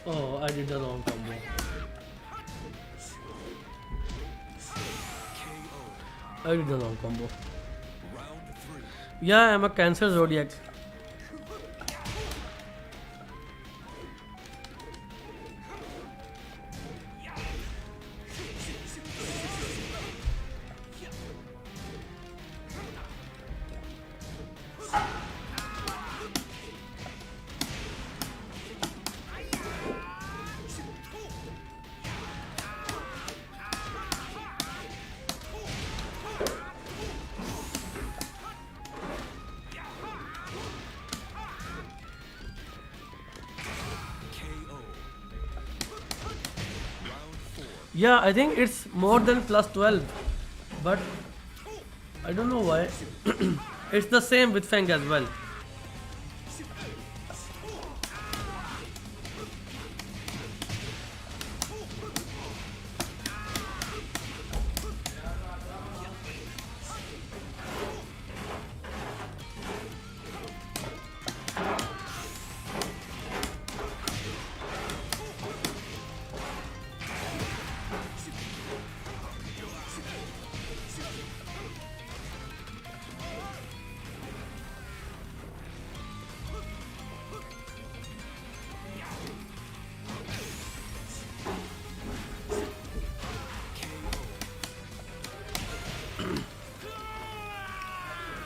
Oh, I did the wrong combo. I did the wrong combo. Yeah, I'm a Cancer zodiac. KO. Round 4. Yeah, I think it's more than plus 12, but I don't know why. It's the same with Feng as well.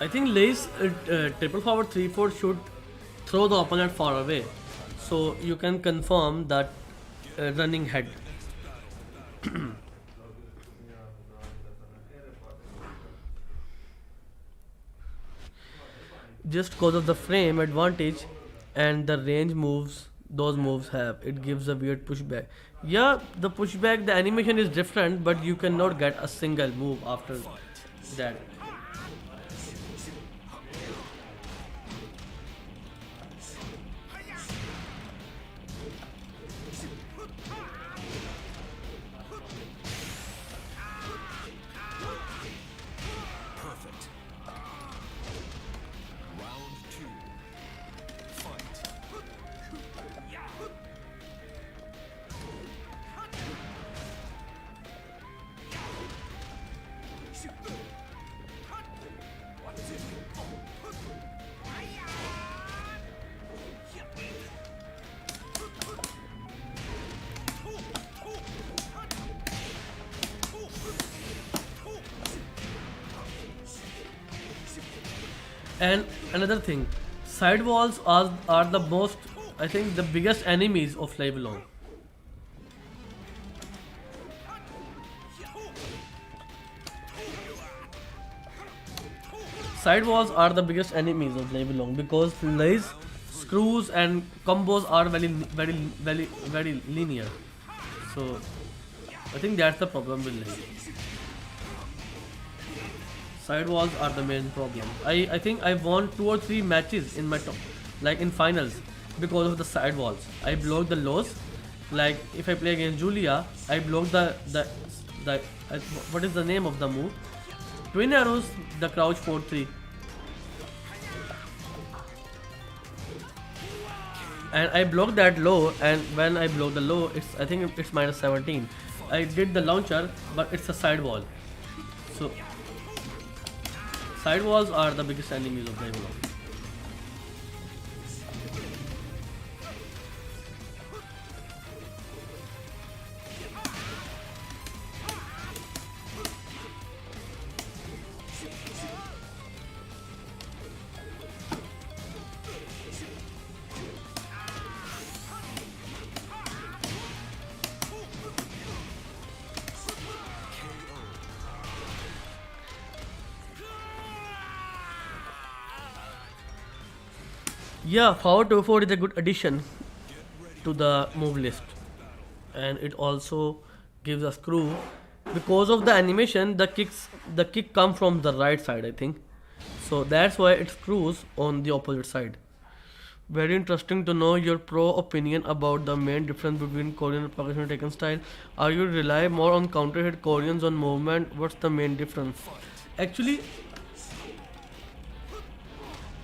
I think Lei's triple forward 3-4 should throw the opponent far away, so you can confirm that running head. Just because of the frame advantage and the range moves those moves have, it gives a weird pushback. Yeah, the pushback, the animation is different, but you cannot get a single move after that. Perfect. Round 2. Fight. And another thing, side walls are the most, I think, the biggest enemies of Live Long. Side walls are the biggest enemies of Live Long because Lei's screws and combos are very linear. So I think that's the problem with Lai. Side walls are the main problem. I think I won 2 or 3 matches in my top, like in finals, because of the side walls. I block the lows. Like if I play against Julia, I block what is the name of the move? Twin arrows, the crouch 4-3. And I blocked that low, and when I block the low, I think it's minus 17. I did the launcher, but it's a side wall. So side walls are the biggest enemies of Live Long. Yeah, forward 2-4 is a good addition to the move list, and it also gives a screw. Because of the animation, the kick come from the right side, I think. So that's why it screws on the opposite side. Very interesting to know your pro opinion about the main difference between Korean and Pakistani Tekken style. Are you rely more on counter hit Koreans on movement? What's the main difference? Actually,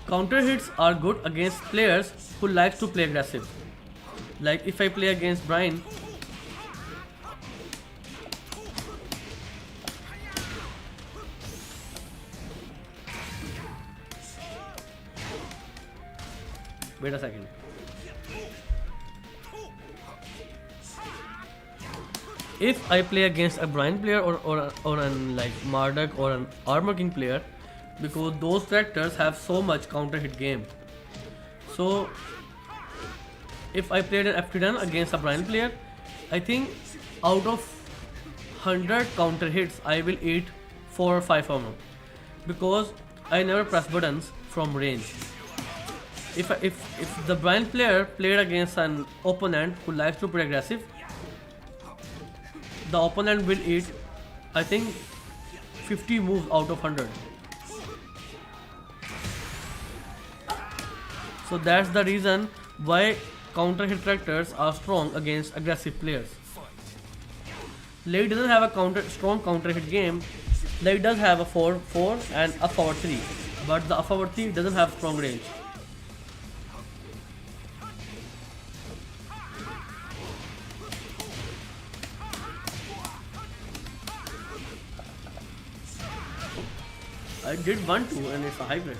counter hits are good against players who likes to play aggressive. Like if I play against Brian, Wait a second. If I play against a Brian player or an like Marduk or an Armor King player, because those characters have so much counter hit game. So if I played an FT10 against a Brian player, I think out of 100 counter hits I will eat 4 or 5 of them, because I never press buttons from range. If the Brian player played against an opponent who likes to play aggressive, the opponent will eat, I think, 50 moves out of 100. So that's the reason why counter hit characters are strong against aggressive players. Lei doesn't have a strong counter hit game. Lei does have a 4-4 and a forward 3, but the forward 3 doesn't have strong range. I did 1-2 and it's a hybrid.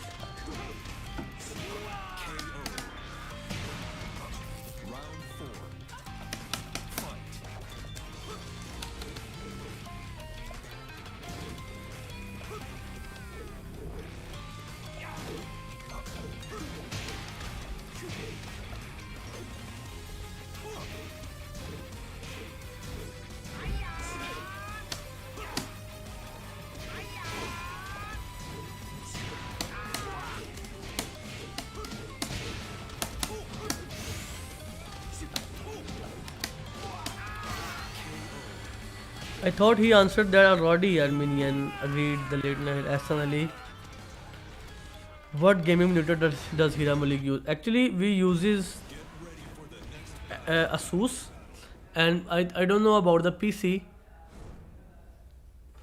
I thought he answered that already. Armenian agreed the late night SNLE. What gaming monitor does Hira Malik use? Actually, we uses Asus, and I don't know about the PC,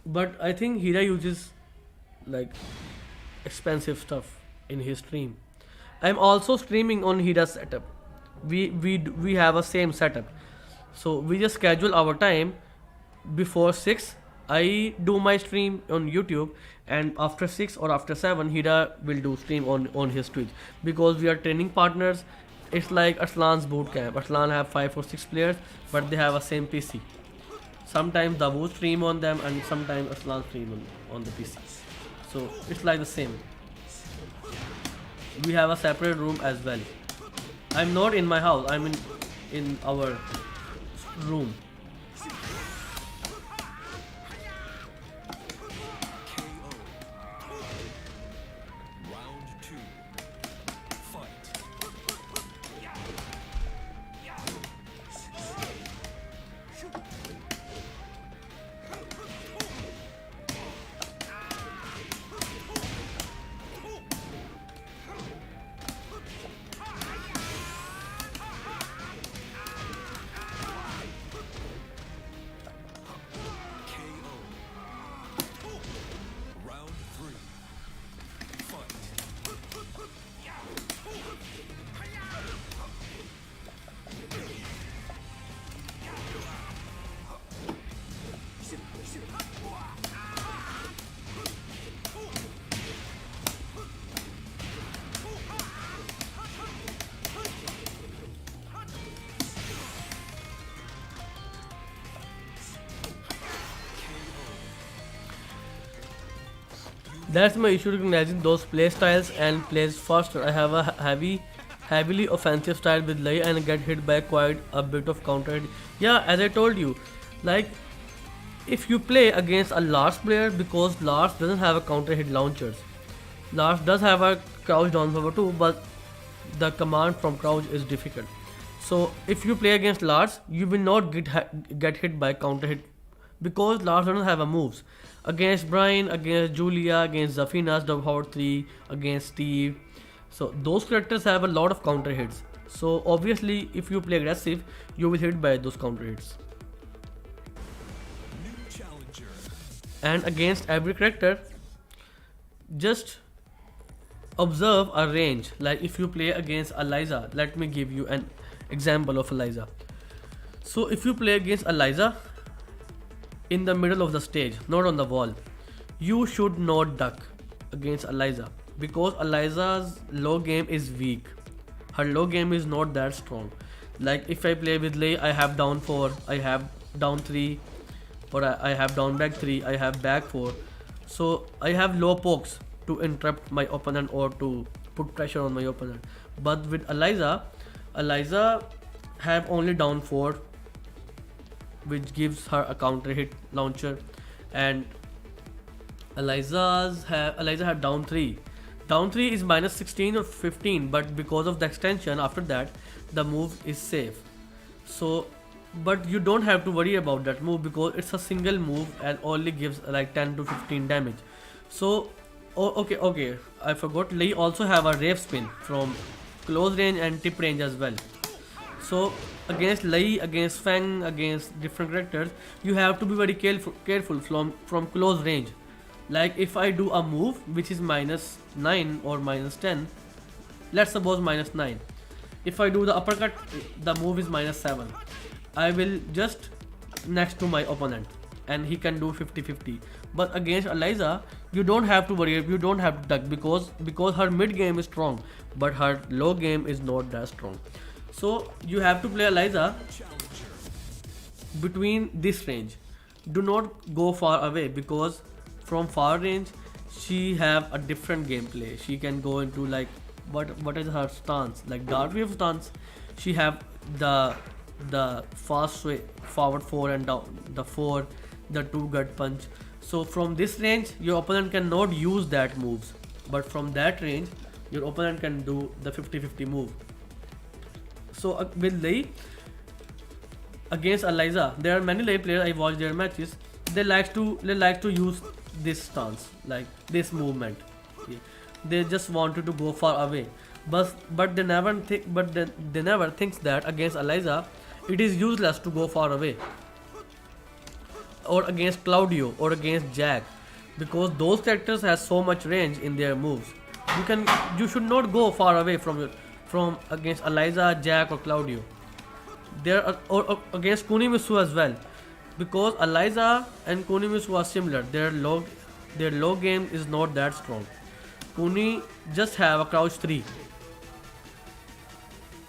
but I think Hira uses like expensive stuff in his stream. I'm also streaming on Hira's setup. We have a same setup, so we just schedule our time. Before 6 I do my stream on YouTube, and after 6 or after 7 Hira will do stream on his Twitch, because we are training partners. It's like Arslan's boot camp. Arslan have 5 or 6 players, but they have a same PC. Sometimes Davoo stream on them and sometimes Arslan stream on the PC. So it's like the same. We have a separate room as well. I'm not in my house, I'm in our room. That's my issue, recognizing those play styles and plays faster. I have a heavily offensive style with Lei and get hit by quite a bit of counter hit. Yeah, as I told you, like if you play against a Lars player, because Lars doesn't have a counter hit launchers. Lars does have a crouch down power too, but the command from crouch is difficult. So if you play against Lars, you will not get hit by counter hit, because Lars doesn't have a moves. Against Brian, against Julia, against Zafina's Howard 3, against Steve. So those characters have a lot of counter hits. So obviously if you play aggressive, you will hit by those counter hits. And against every character, just observe a range. Like if you play against Eliza, let me give you an example of Eliza. So if you play against Eliza in the middle of the stage, not on the wall, you should not duck against Eliza, because Eliza's low game is weak. her low game is not that strong. Like if I play with Lei, I have down 4, I have down 3, or I have down back 3, I have back 4. So I have low pokes to interrupt my opponent or to put pressure on my opponent. But with Eliza have only down 4, which gives her a counter hit launcher, and Eliza had down 3. Down 3 is minus 16 or 15, but because of the extension after that, the move is safe. So, but you don't have to worry about that move because it's a single move and only gives like 10 to 15 damage. So, okay, I forgot. Lei also have a rave spin from close range and tip range as well. So against Lei, against Fang, against different characters, you have to be very careful from close range. Like if I do a move which is minus 9 or minus 10, let's suppose minus 9. If I do the uppercut, the move is minus 7. I will just next to my opponent and he can do 50-50. But against Eliza, you don't have to worry, you don't have to duck because her mid game is strong, but her low game is not that strong. So you have to play Eliza between this range. Do not go far away because from far range she have a different gameplay. She can go into like what is her stance, like dark wave stance. She have the fast sway forward 4 and down the 4, the 2 gut punch. So from this range your opponent cannot use that moves, but from that range your opponent can do the 50-50 move. So with Lei against Eliza, there are many Lei players, I watch their matches, they like to use this stance, like this movement. Okay. They just wanted to go far away, but they never thinks that against Eliza it is useless to go far away, or against Claudio or against Jack, because those characters has so much range in their moves. You should not go far away from against Eliza, Jack or Claudio. There are, or against Kunimitsu as well, because Eliza and Kunimitsu are similar. Their low game is not that strong. Kuni just have a crouch 3.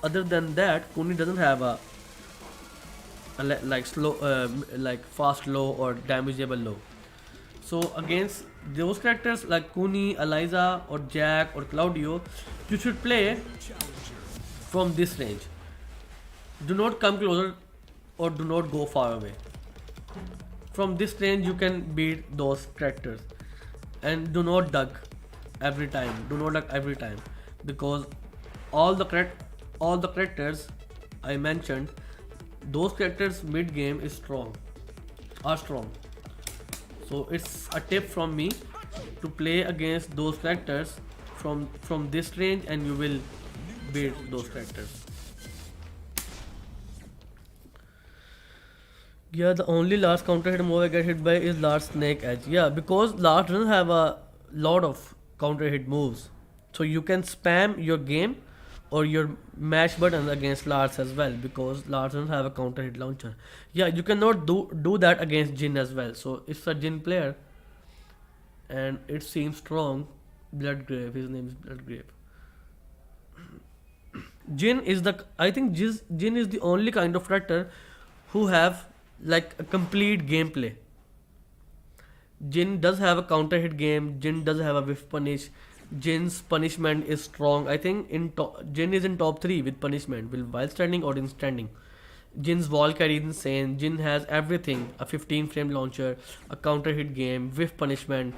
Other than that, Kuni doesn't have a like slow, like fast low or damageable low. So against those characters like Kuni, Eliza or Jack or Claudio, you should play from this range. Do not come closer or do not go far away. From this range you can beat those characters, and do not duck every time. Do not duck every time, because all the characters I mentioned, those characters mid game are strong. So it's a tip from me to play against those characters from this range, and you will beat those characters. Yeah, the only Lars counter hit move I get hit by is Lars Snake Edge. Yeah, because Lars doesn't have a lot of counter hit moves. So you can spam your game or your mash buttons against Lars as well, because Lars doesn't have a counter hit launcher. Yeah, you cannot do that against Jin as well. So it's a Jin player and it seems strong. Bloodgrave, his name is Bloodgrave. Jin is the only kind of character who have like a complete gameplay. Jin does have a counter hit game. Jin does have a whiff punish. Jin's punishment is strong. I think Jin is in top 3 with punishment, while standing or in standing. Jin's wall carry is insane. Jin has everything: a 15 frame launcher, a counter hit game, whiff punishment,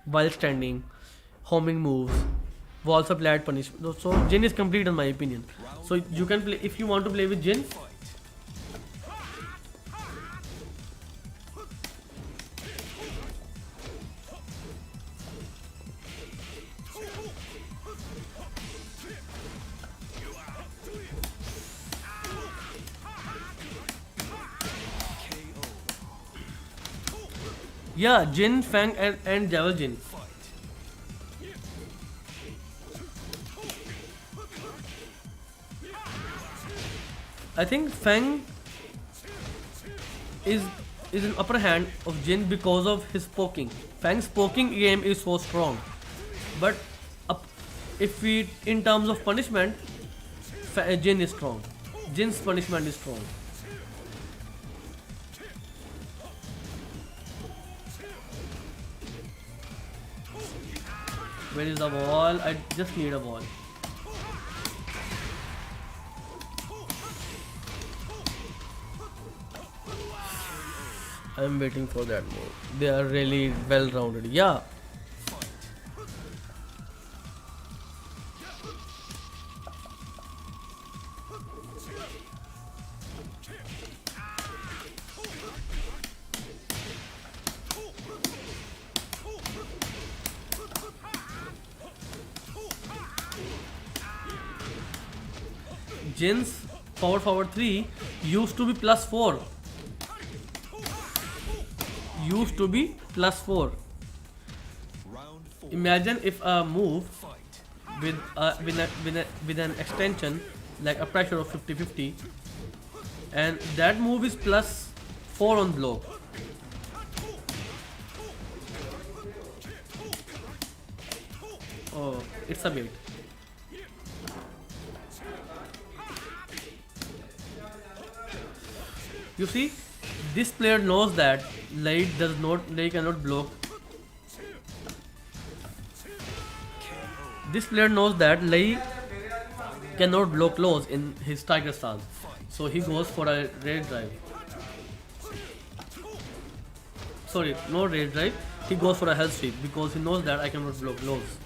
while standing, homing moves, wall supplied punishment. So Jin is complete in my opinion. So you can play if you want to play with Jin. Yeah, Jin, Fang and Javel Jin. I think Fang is an upper hand of Jin because of his poking. Fang's poking game is so strong. But if we in terms of punishment, Jin is strong. Jin's punishment is strong. Where is the ball? I just need a ball. I'm waiting for that move. They are really well rounded. Yeah. Jin's power forward 3 used to be +4. Used to be +4. Round 4. Imagine if a move Fight. with an extension like a pressure of 50-50 and that move is +4 on block. Oh, it's a bait. You see, this player knows that Lei cannot block. This player knows that Lei cannot block lows in his tiger stance, so he goes for a rage drive. Sorry, no rage drive. He goes for a hell sweep because he knows that I cannot block lows.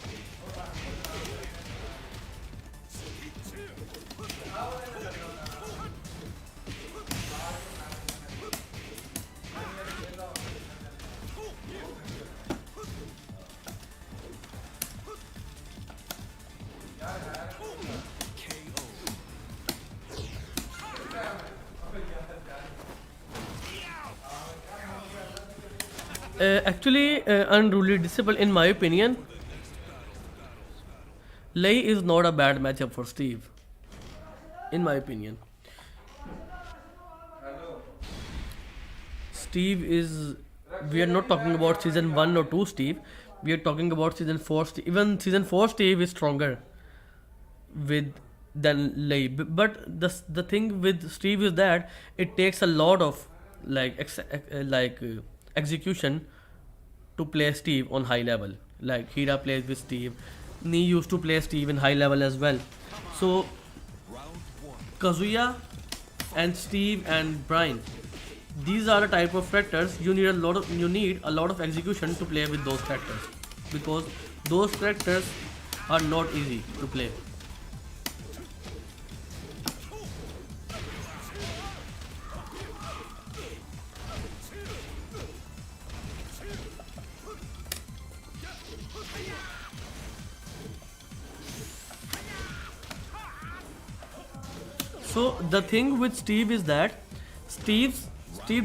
Actually, unruly disciple, in my opinion, Lei is not a bad matchup for Steve. In my opinion, Steve is. We are not talking about season 1 or 2 Steve. We are talking about season 4 Steve. Even season 4 Steve is stronger with than Lei. But the thing with Steve is that it takes a lot of execution to play Steve on high level. Like Hira plays with Steve, Nee used to play Steve in high level as well. So Kazuya and Steve and Brian, these are the type of characters you need a lot of execution to play with those characters, because those characters are not easy to play. So the thing with Steve is that Steve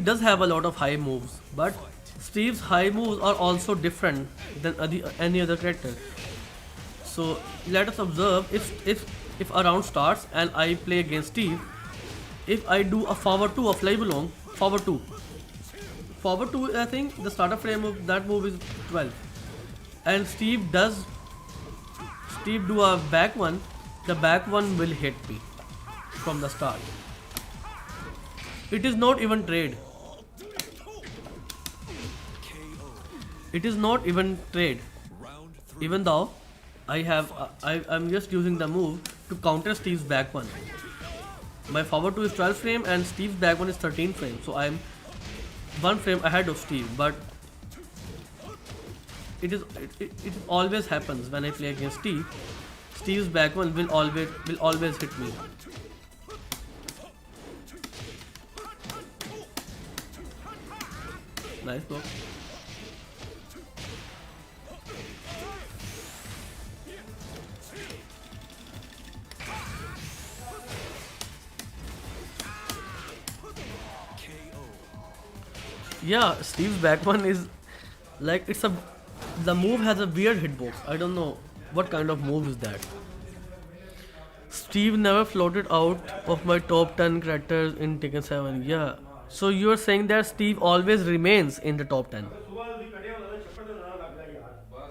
does have a lot of high moves, but Steve's high moves are also different than any other character. So let us observe, if a round starts and I play against Steve, if I do a forward 2 of fly belong, forward 2, I think the starter frame of that move is 12, and Steve do a back one, the back one will hit me from the start. It is not even trade. It is not even trade. Even though I'm just using the move to counter Steve's back one. My forward 2 is 12 frame and Steve's back one is 13 frame. So I'm 1 frame ahead of Steve, but it always happens when I play against Steve. Steve's back one will always hit me. Nice block. Yeah, Steve's back one is like the move has a weird hitbox. I don't know what kind of move is that. Steve never floated out of my top 10 characters in Tekken 7. Yeah. So you're saying that Steve always remains in the top 10.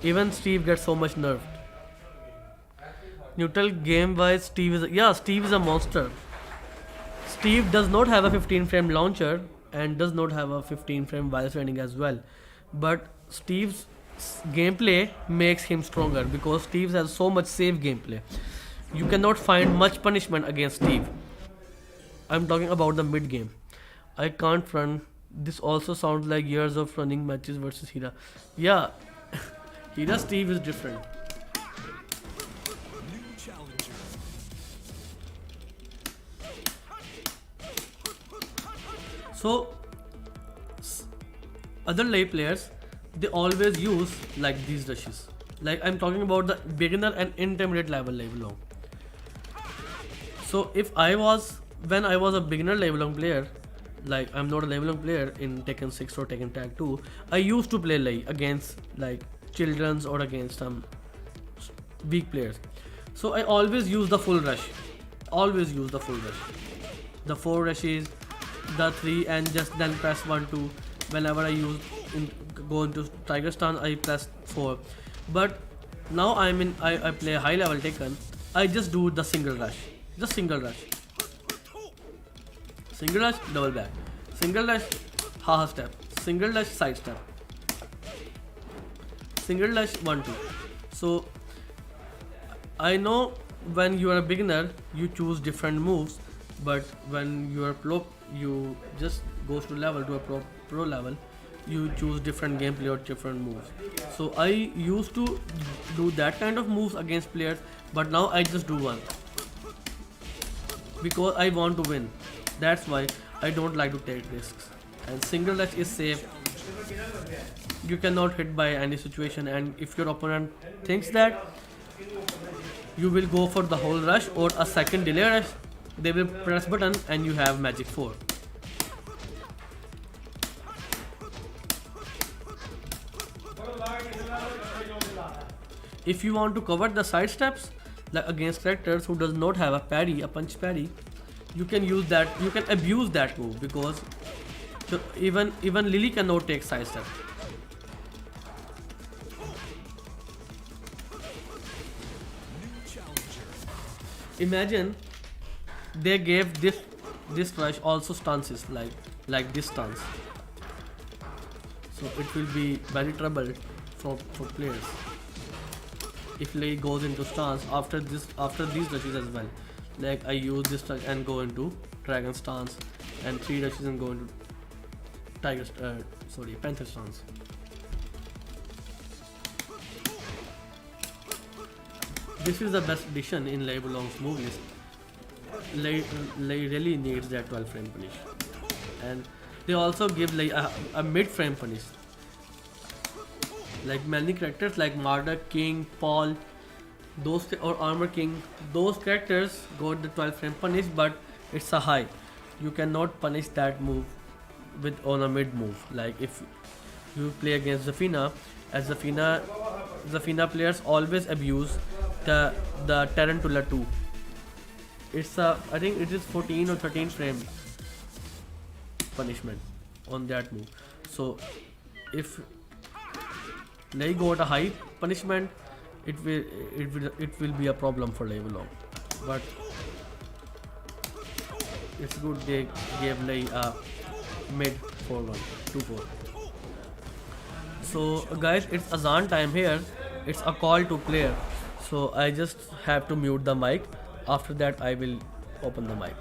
Even Steve gets so much nerfed. Neutral game wise, Steve is a monster. Steve does not have a 15 frame launcher and does not have a 15 frame while standing as well. But Steve's gameplay makes him stronger because Steve has so much safe gameplay. You cannot find much punishment against Steve. I'm talking about the mid game. I can't run. This also sounds like years of running matches versus Hira. Yeah, Hira Steve is different. New challenger. So, other Lei players, they always use like these rushes. Like I'm talking about the beginner and intermediate level Lei Long. So when I was a beginner Lei Long player, like I'm not a Lei Long player in Tekken 6 or Tekken Tag 2, I used to play Lei against like children's or against some weak players. So I always use the full rush. Always use the full rush. The 4 rushes, the 3 and just then press 1 2. Whenever I go into Tiger Stance, I press 4. But now I play high level Tekken. I just do the single rush. Just single rush. Single rush, double back. Single rush, half step. Single rush, side step. Single rush, 1 2. So I know when you are a beginner, you choose different moves, but when you are pro, you just goes to level to a pro level, you choose different gameplay or different moves. So I used to do that kind of moves against players, but now I just do one because I want to win. That's why I don't like to take risks. And single rush is safe. You cannot hit by any situation, and if your opponent thinks that you will go for the whole rush or a second delay rush, they will press button and you have magic 4. If you want to cover the side steps, like against characters who does not have a parry, a punch parry, you can use that. You can abuse that move because even Lily cannot take side step. New challenger. Imagine they gave this rush also stances like this stance. So it will be very trouble for players if Lei goes into stance after these rushes as well. Like I use this rush and go into dragon stance, and 3 rushes and go into panther stance. This is the best addition in Lei Wulong's move list. Lei really needs that 12 frame punish, and they also give Lei a mid frame punish. Like many characters like Marduk, King, Paul, or Armor King, those characters got the 12 frame punish, but it's a high. You cannot punish that move on a mid move. Like if you play against Zafina, as Zafina players always abuse the Tarantula 2. It's I think it is 14 or 13 frame punishment on that move. So if Lei got a high punishment, it will be a problem for Lei Wulong. But it's good they gave Lei a mid 4-1, 2-4. So guys, it's Azan time here. It's a call to player. So I just have to mute the mic. After that I will open the mic.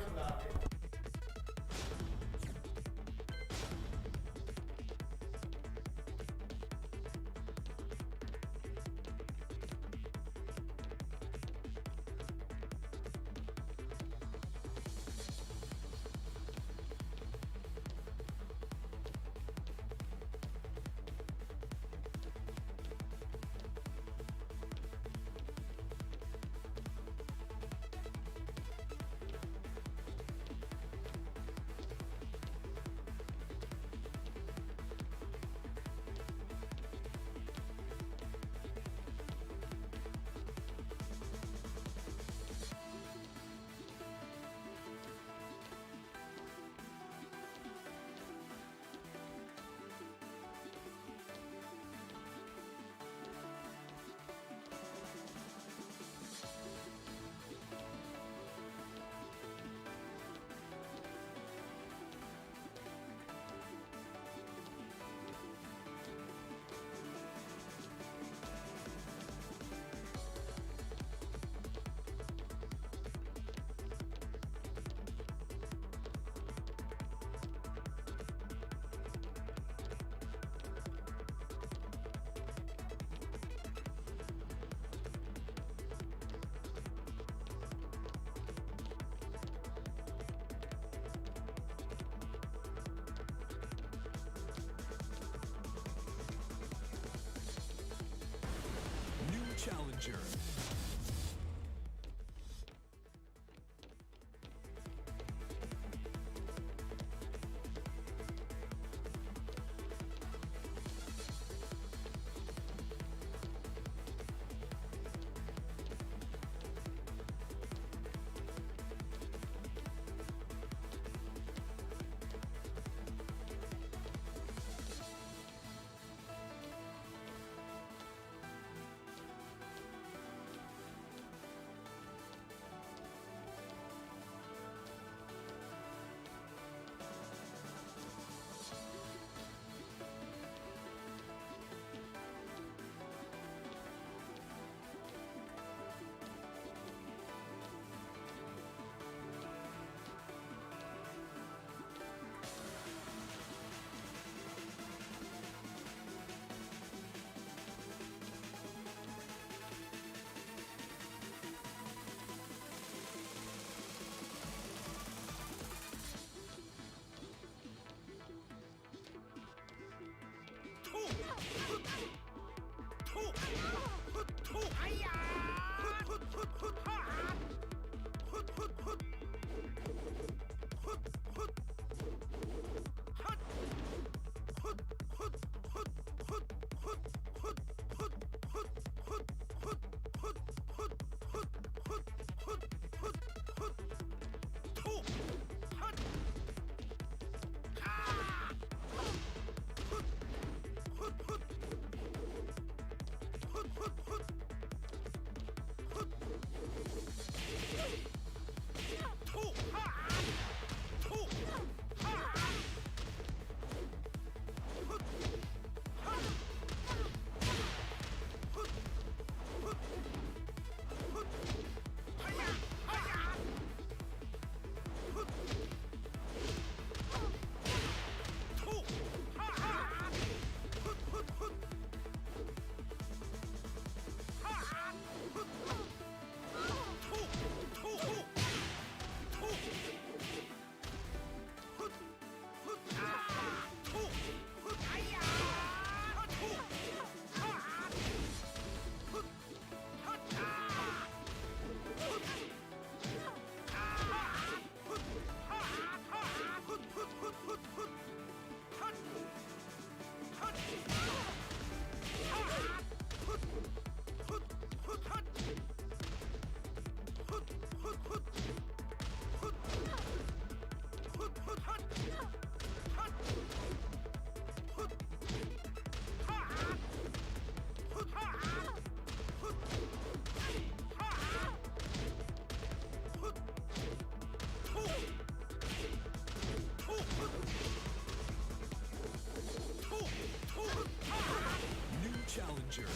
challenger. Challenger.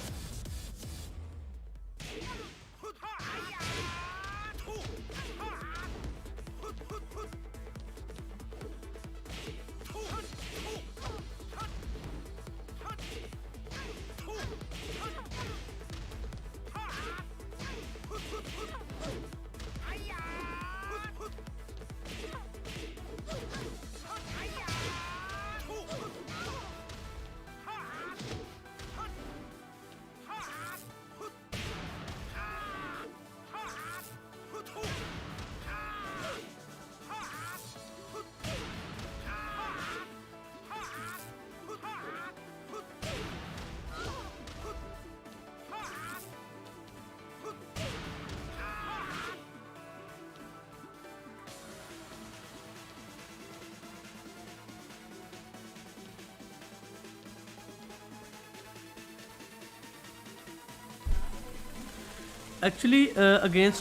Actually against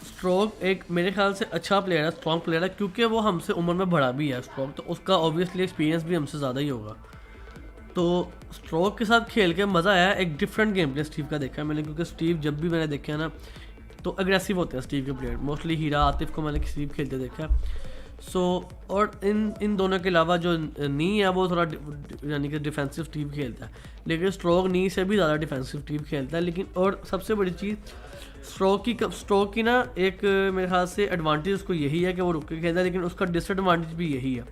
stroke एक मेरे ख्याल से अच्छा player है, strong player है, क्योंकि वो हमसे उम्र में बड़ा भी है स्ट्रोक, तो उसका ऑब्वियसली एक्सपीरियंस भी हमसे ज़्यादा ही होगा। तो स्ट्रोक के साथ खेल के मज़ा आया। एक डिफरेंट गेम प्ले स्टीव का देखा है मैंने, क्योंकि स्टीव जब भी मैंने देखा है ना तो अग्रेसिव होते हैं स्टीव के प्लेयर। मोस्टली हीरा आतिफ को मैंने स्टीव खेलते देखा है। सो और इन दोनों के अलावा जो नी है वो थोड़ा यानी कि डिफेंसिव स्टीव खेलता है, लेकिन स्ट्रोक नी से भी ज़्यादा डिफेंसिव स्टीव खेलता है। लेकिन और सबसे बड़ी चीज़ स्ट्रोक की ना एक मेरे ख्याल से एडवांटेज उसको यही है कि वो रुक के खेलता है, लेकिन उसका डिसएडवांटेज भी यही है।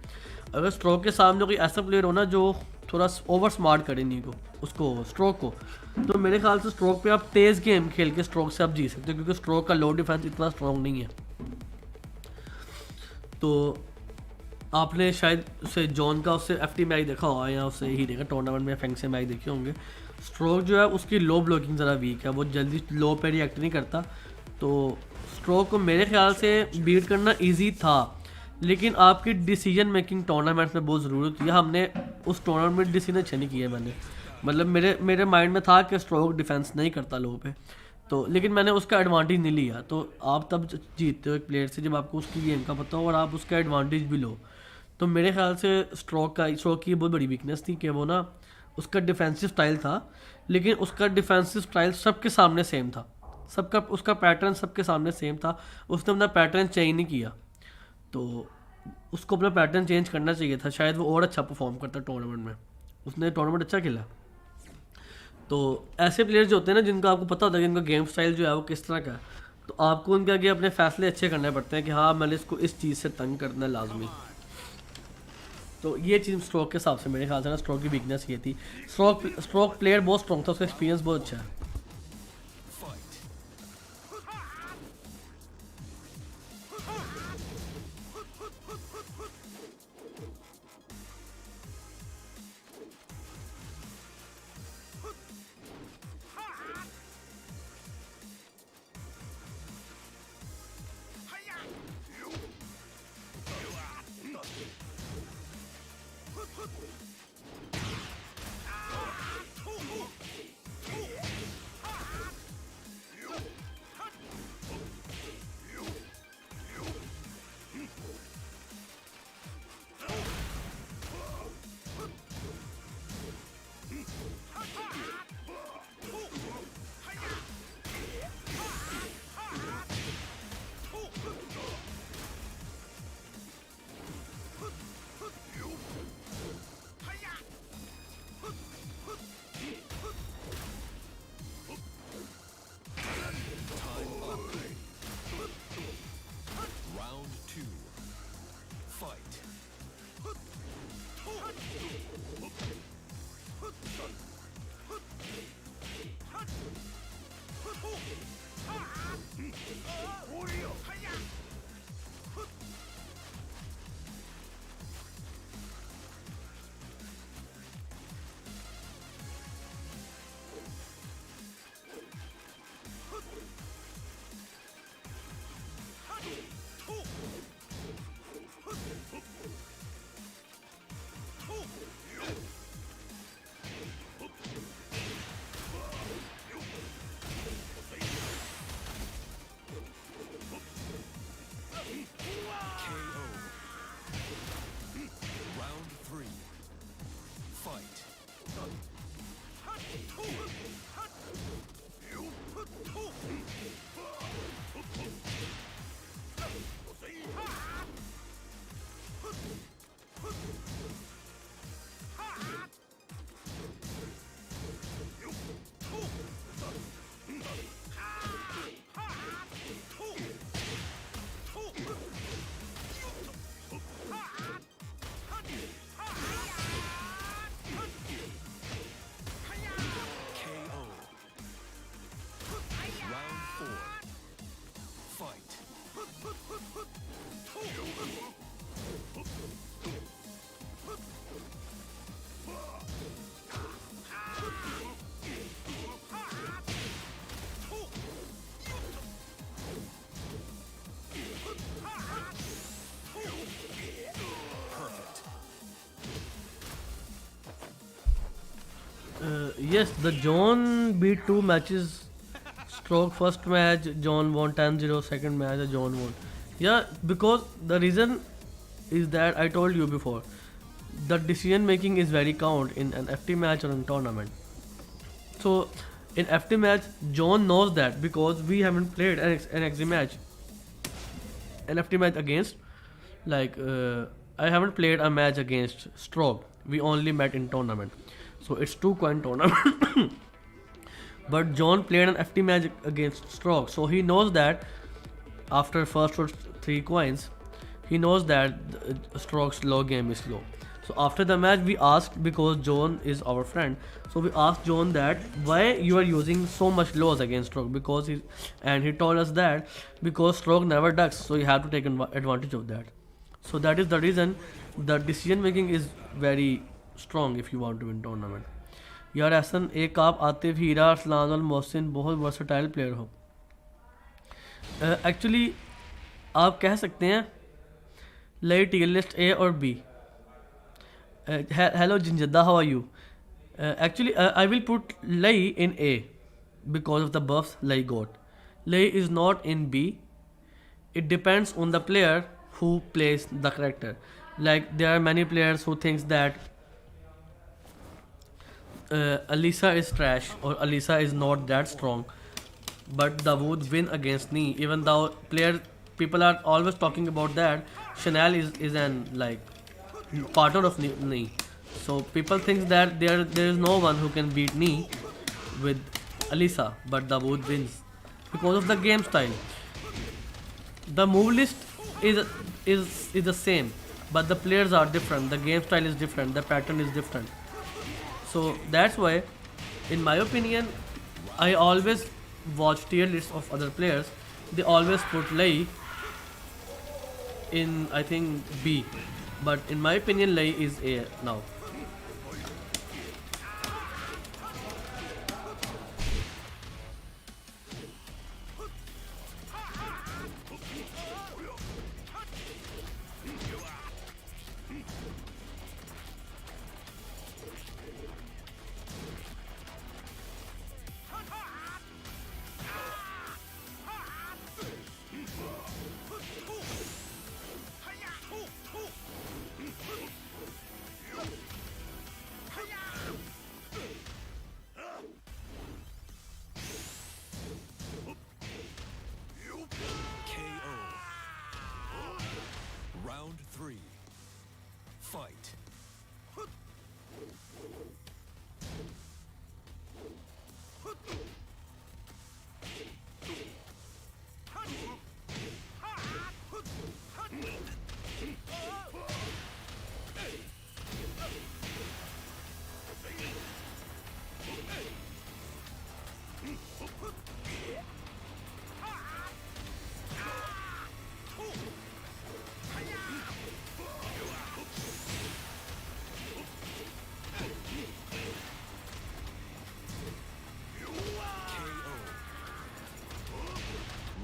अगर स्ट्रोक के सामने कोई ऐसा प्लेयर हो ना जो थोड़ा ओवर स्मार्ट करें नहीं को उसको स्ट्रोक को, तो मेरे ख्याल से स्ट्रोक पे आप तेज़ गेम खेल के स्ट्रोक से आप जीत सकते हो, क्योंकि स्ट्रोक का लो डिफेंस इतना स्ट्रॉन्ग नहीं है। तो आपने शायद उसे जॉन का उससे एफटी मैच देखा होगा या उससे ही देखा टूर्नामेंट में फेंग से मैच देखे होंगे। स्ट्रोक जो है उसकी लो ब्लॉकिंग ज़रा वीक है, वो जल्दी लो पे रिएक्ट नहीं करता। तो स्ट्रोक को मेरे ख्याल से बीट करना इजी था, लेकिन आपकी डिसीजन मेकिंग टूर्नामेंट में बहुत ज़रूरत है। हमने उस टूर्नामेंट में डिसीजन अच्छे नहीं किए मैंने, मतलब मेरे माइंड में था कि स्ट्रोक डिफेंस नहीं करता लो पे, तो लेकिन मैंने उसका एडवांटेज नहीं लिया। तो आप तब जीतते हो एक प्लेयर से जब आपको उसकी गेम का पता हो और आप उसका एडवांटेज भी लो। तो मेरे ख्याल से स्ट्रोक की बहुत बड़ी वीकनेस थी कि वो ना उसका डिफेंसिव स्टाइल था, लेकिन उसका डिफेंसिव स्टाइल सबके सामने सेम था, सबका उसका पैटर्न सबके सामने सेम था। उसने अपना पैटर्न चेंज नहीं किया, तो उसको अपना पैटर्न चेंज करना चाहिए था, शायद वो और अच्छा परफॉर्म करता टूर्नामेंट में। उसने टूर्नामेंट अच्छा खेला। तो ऐसे प्लेयर्स जो होते हैं ना, जिनका आपको पता होता है कि इनका गेम स्टाइल जो है वो किस तरह का है, तो आपको उनके आगे अपने फैसले अच्छे करने पड़ते हैं कि हाँ मैंने इसको इस चीज़ से तंग करना है लाजमी। तो ये चीज़ स्ट्रोक के हिसाब से मेरे ख्याल से ना स्ट्रोक की वीकनेस ये थी। स्ट्रोक प्लेयर बहुत स्ट्रॉन्ग था, उसका एक्सपीरियंस बहुत अच्छा है। Yes, the John beat 2 matches. Stroke first match, John won 10-0. Second match, John won. Yeah, because the reason is that I told you before, the decision making is very count in an FT match or in tournament. So in FT match, John knows that because we haven't played an XZ match, an FT match against, like I haven't played a match against Stroke. We only met in tournament. So it's 2-coin tournament. But John played an FT match against Stroke, so he knows that after first or 3 coins, he knows that Stroke's low game is low. So after the match, we asked, because John is our friend. So we asked John that why you are using so much loss against Stroke, because he told us that because Stroke never ducks, so you have to take advantage of that. So that is the reason. The decision making is very strong if you want to win tournament. यार एहसन एक आप आतिफ हीरा अरसलान और मोहसिन बहुत versatile player हो. Actually आप कह सकते हैं लई टीयर लिस्ट ए और B. Hello Jinjada, how are you? Actually, I will put Lei in A because of the buffs Lei got. Lei is not in B. It depends on the player who plays the character. Like there are many players who thinks that Alisa is trash or Alisa is not that strong, but the would win against Ni. Even though people are always talking about that Chanel is an like partner of Ni. So people think that there is no one who can beat Ni with Alisa, but the wood wins because of the game style. The move list is the same, but the players are different. The game style is different. The pattern is different. So that's why, in my opinion, I always watch tier lists of other players. They always put Lei in, I think, B, but in my opinion Lei is A now. Round 3. Fight.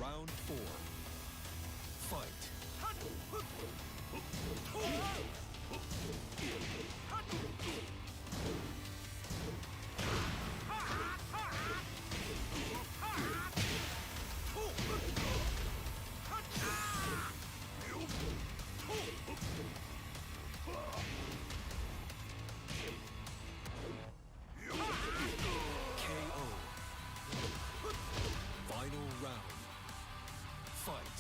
Round 4. Fight. KO. Final round. Fight.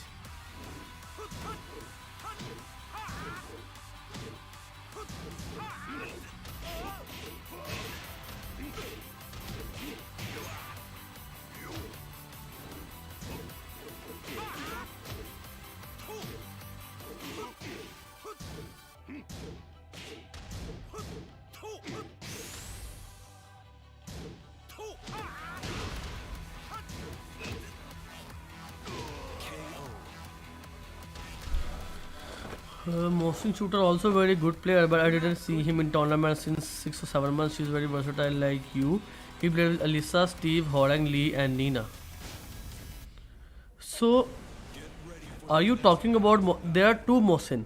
Mohsin Shooter also very good player, but I didn't see him in tournaments since 6 or 7 months. He's very versatile like you. He played with Alisa, Steve, Horang, Lee and Nina. So, are you talking about... there are two Mohsin.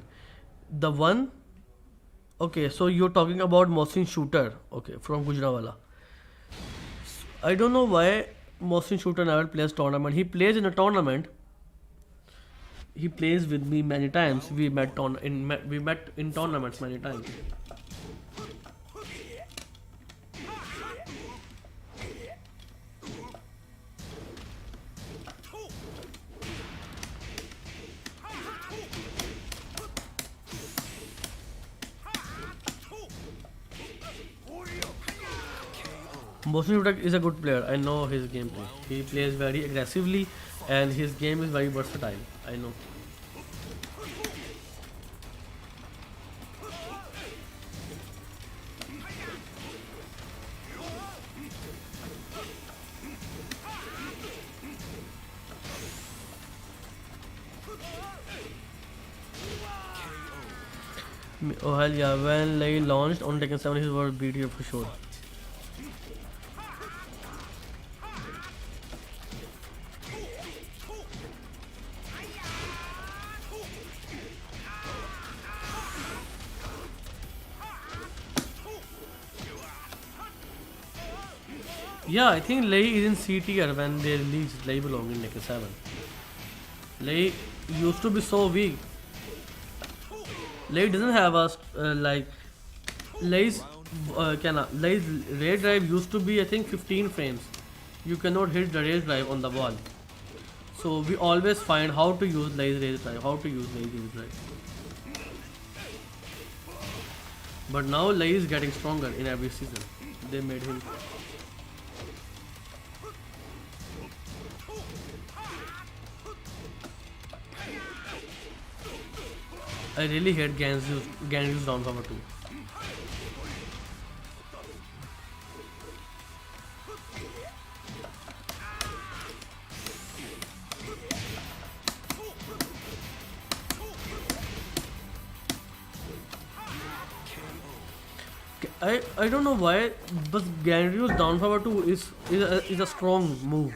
The one... okay, so you're talking about Mohsin Shooter. Okay, from Gujranwala. I don't know why Mohsin Shooter never plays tournament. He plays in a tournament. He plays with me many times. We met in tournaments many times. Mohsin Shooter is a good player. I know his gameplay. He plays very aggressively and his game is very versatile. I know. Oh hell yeah, when Lei launched on Tekken 7 he was beat here for sure. Yeah, I think Lei is in C tier when they released Lei belong in Tekken 7. Lei used to be so weak. Lei doesn't have a like Lei's Lei's raid drive used to be I think 15 frames. You cannot hit the raid drive on the wall. So we always find how to use Lei's raid drive, how to use Lei's raid drive. But now Lei is getting stronger in every season. They made him. I really hate Ganryu's down power too. I don't know why, but Ganryu's down power 2 is a strong move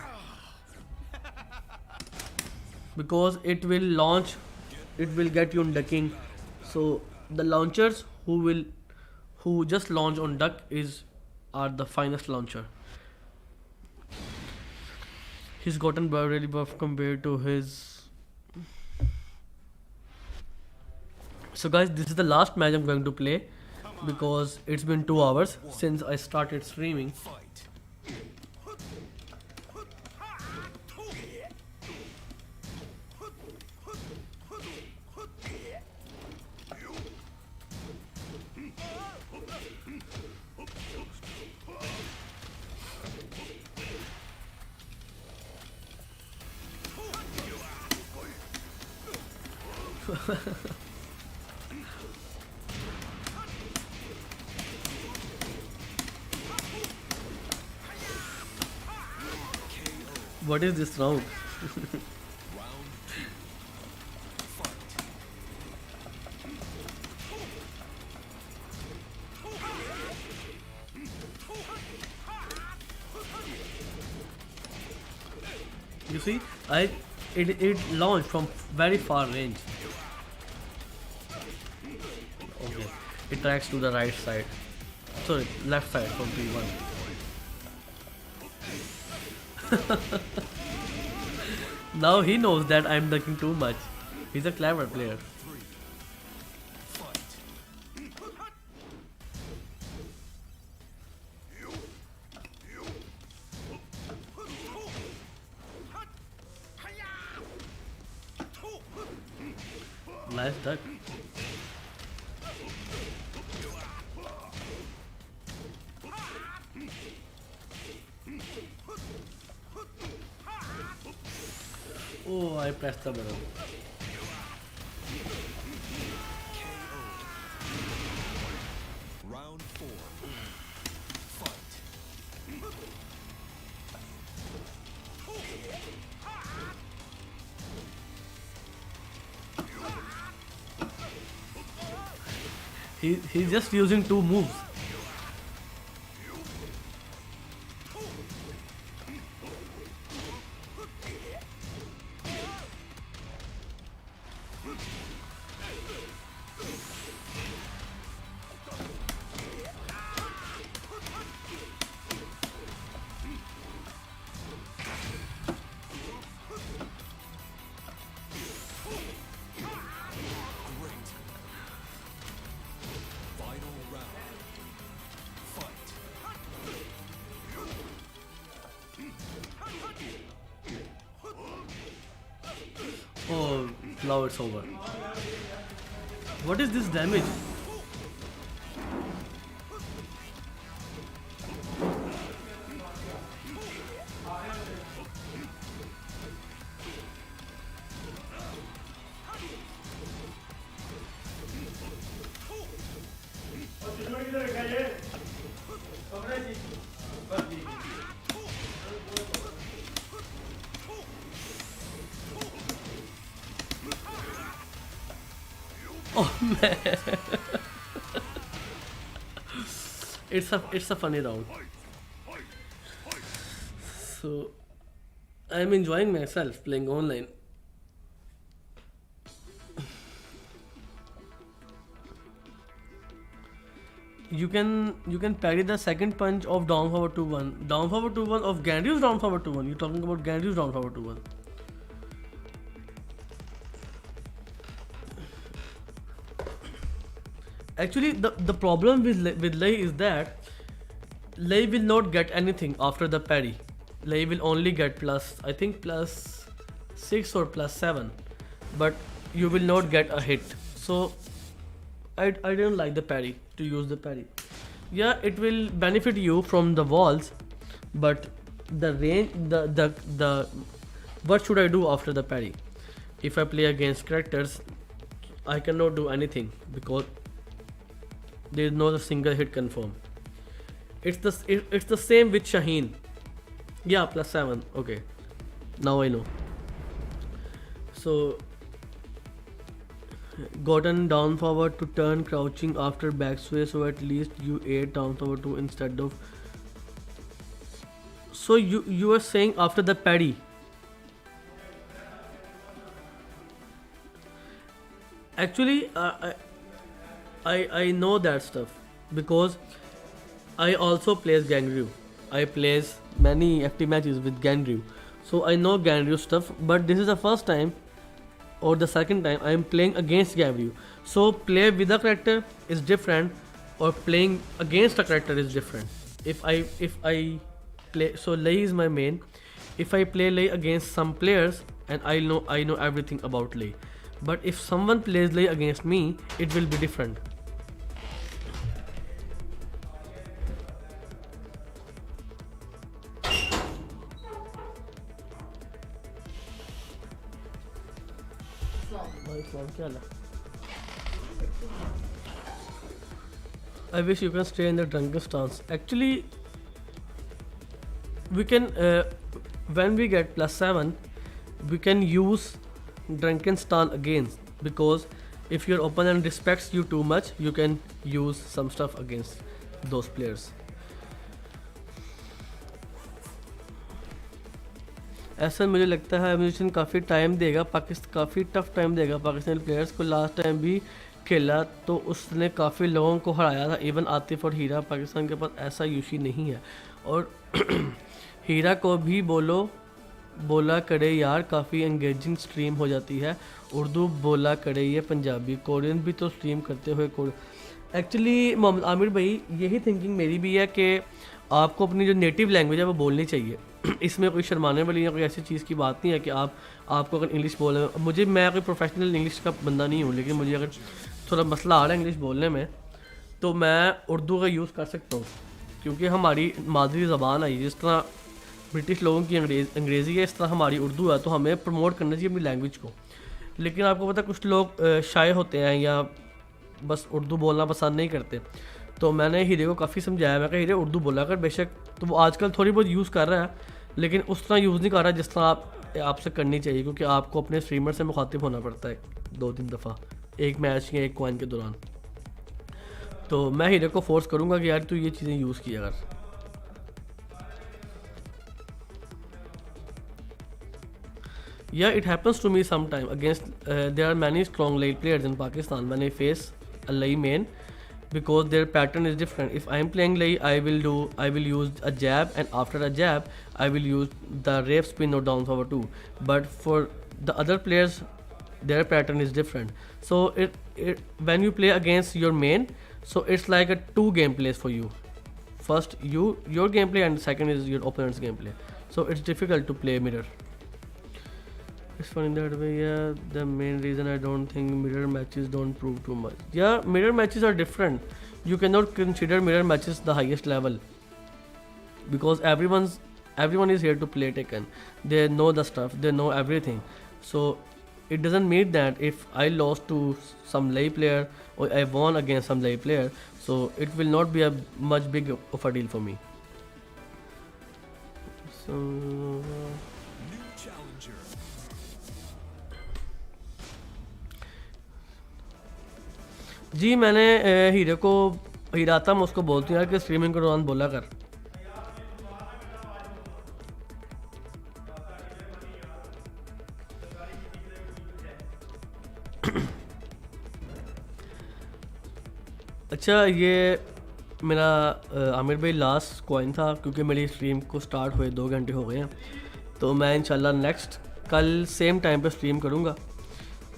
because it will launch, it will get you on ducking. So the launchers who just launch on duck are the finest launcher. He's gotten really buff compared to his. So guys, this is the last match I'm going to play because it's been 2 hours since I started streaming. What is this round? You see, it launched from very far range. Okay, it tracks to the right side. Sorry, left side from P1. Now he knows that I'm ducking too much. He's a clever player. Nice duck. Oh, I pressed the button. Round 4. Fight. He's just using 2 moves. Oh, now it's over. What is this damage? Oh man, it's a funny round. So I'm enjoying myself playing online. You can parry the second punch of down forward 2-1. Down forward 2-1 of Ganryu's down forward 2-1. You're talking about Ganryu's down forward 2-1. Actually, the problem with Lei is that Lei will not get anything after the parry. Lei will only get plus, I think, plus 6 or plus 7, but you will not get a hit. So I don't like the parry, to use the parry. Yeah, it will benefit you from the walls, but the range, the what should I do after the parry? If I play against characters, I cannot do anything because there is no single hit confirm. It's the same with Shaheen. Yeah, plus 7. Okay, now I know. So gotten down forward to turn crouching after backsway, so at least you ate down forward 2 instead of. So you are saying after the parry. Actually, I know that stuff because I also plays Gangryu. I plays many FT matches with Ganryu, so I know Ganryu stuff. But this is the first time or the second time I am playing against Ganryu. So play with a character is different, or playing against a character is different. If I play, so Lei is my main. If I play Lei against some players and I know everything about Lei, but if someone plays Lei against me, it will be different. I wish you can stay in the drunken stance. Actually, we can when we get plus 7, we can use drunken stance again, because if your opponent respects you too much, you can use some stuff against those players. ऐसा मुझे लगता है musician काफ़ी time देगा, काफ़ी tough time देगा Pakistani players को. Last time भी खेला तो उसने काफ़ी लोगों को हराया था, इवन आतिफ और हीरा. पाकिस्तान के पास ऐसा यूशी नहीं है. और हीरा को भी बोला करे यार, काफ़ी एंगेजिंग स्ट्रीम हो जाती है. उर्दू बोला करे, ये पंजाबी कोरियन भी तो स्ट्रीम करते हुए. एक्चुअली मोहम्मद आमिर भाई, यही थिंकिंग मेरी भी है कि आपको अपनी जो नेटिव लैंग्वेज है वो बोलनी चाहिए. इसमें कोई शर्माने वाली या कोई ऐसी चीज़ की बात नहीं है कि आपको अगर इंग्लिश बोलने, मैं कोई प्रोफेशनल इंग्लिश का बंदा नहीं हूँ, लेकिन मुझे अगर थोड़ा मसला आ रहा है इंग्लिश बोलने में, तो मैं उर्दू का यूज़ कर सकता हूँ, क्योंकि हमारी मादरी ज़बान है. जिस तरह ब्रिटिश लोगों की अंग्रेज़ी है, इस तरह हमारी उर्दू है, तो हमें प्रमोट करना चाहिए अपनी लैंग्वेज को. लेकिन आपको पता है कुछ लोग शाये होते हैं या बस उर्दू बोलना पसंद नहीं करते. तो मैंने हीरे को काफ़ी समझाया, मैं कहा हीरे उर्दू बोला कर बेशक. तो वो आजकल थोड़ी बहुत यूज़ कर रहा है, लेकिन उस तरह यूज़ नहीं कर रहा जिस तरह आपसे करनी चाहिए, क्योंकि आपको अपने स्ट्रीमर से मुखातिब होना पड़ता है 2-3 दफ़ा एक मैच या एक कॉइन के दौरान. तो मैं हीरे को फोर्स करूँगा कि यार तू ये चीज़ें यूज़ किया कर. Yeah, it happens to me sometime against there are many strong late players in Pakistan. When I face a Lei main, because their pattern is different. If I am playing Lei, I will use a jab, and after a jab I will use the rave spin or down forward 2. But for the other players, their pattern is different. So when you play against your main, so it's like a 2 gameplays for you. First your gameplay, and second is your opponent's gameplay. So it's difficult to play mirror. It's funny that way. Yeah, the main reason I don't think mirror matches don't prove too much. Yeah, mirror matches are different. You cannot consider mirror matches the highest level, because everyone is here to play Tekken. They know the stuff, they know everything. So it doesn't mean that if I lost to some Lei player or I won against some Lei player, so it will not be a much big of a deal for me. So New challenger. जी मैंने हीरा आता मैं उसको बोलती हूँ यार कि streaming के दौरान बोला कर। अच्छा ये मेरा आमिर भाई लास्ट कॉइन था, क्योंकि मेरी स्ट्रीम को स्टार्ट हुए 2 घंटे हो गए हैं, तो मैं इंशाल्लाह नेक्स्ट कल सेम टाइम पे स्ट्रीम करूँगा,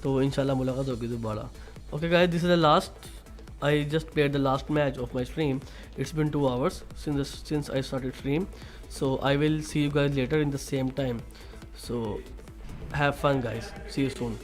तो इंशाल्लाह मुलाकात होगी दोबारा। Okay guys, this is the last, I just played the last match of my stream. It's been 2 hours since I started stream, so I will see you guys later in the same time. So have fun guys, see you soon.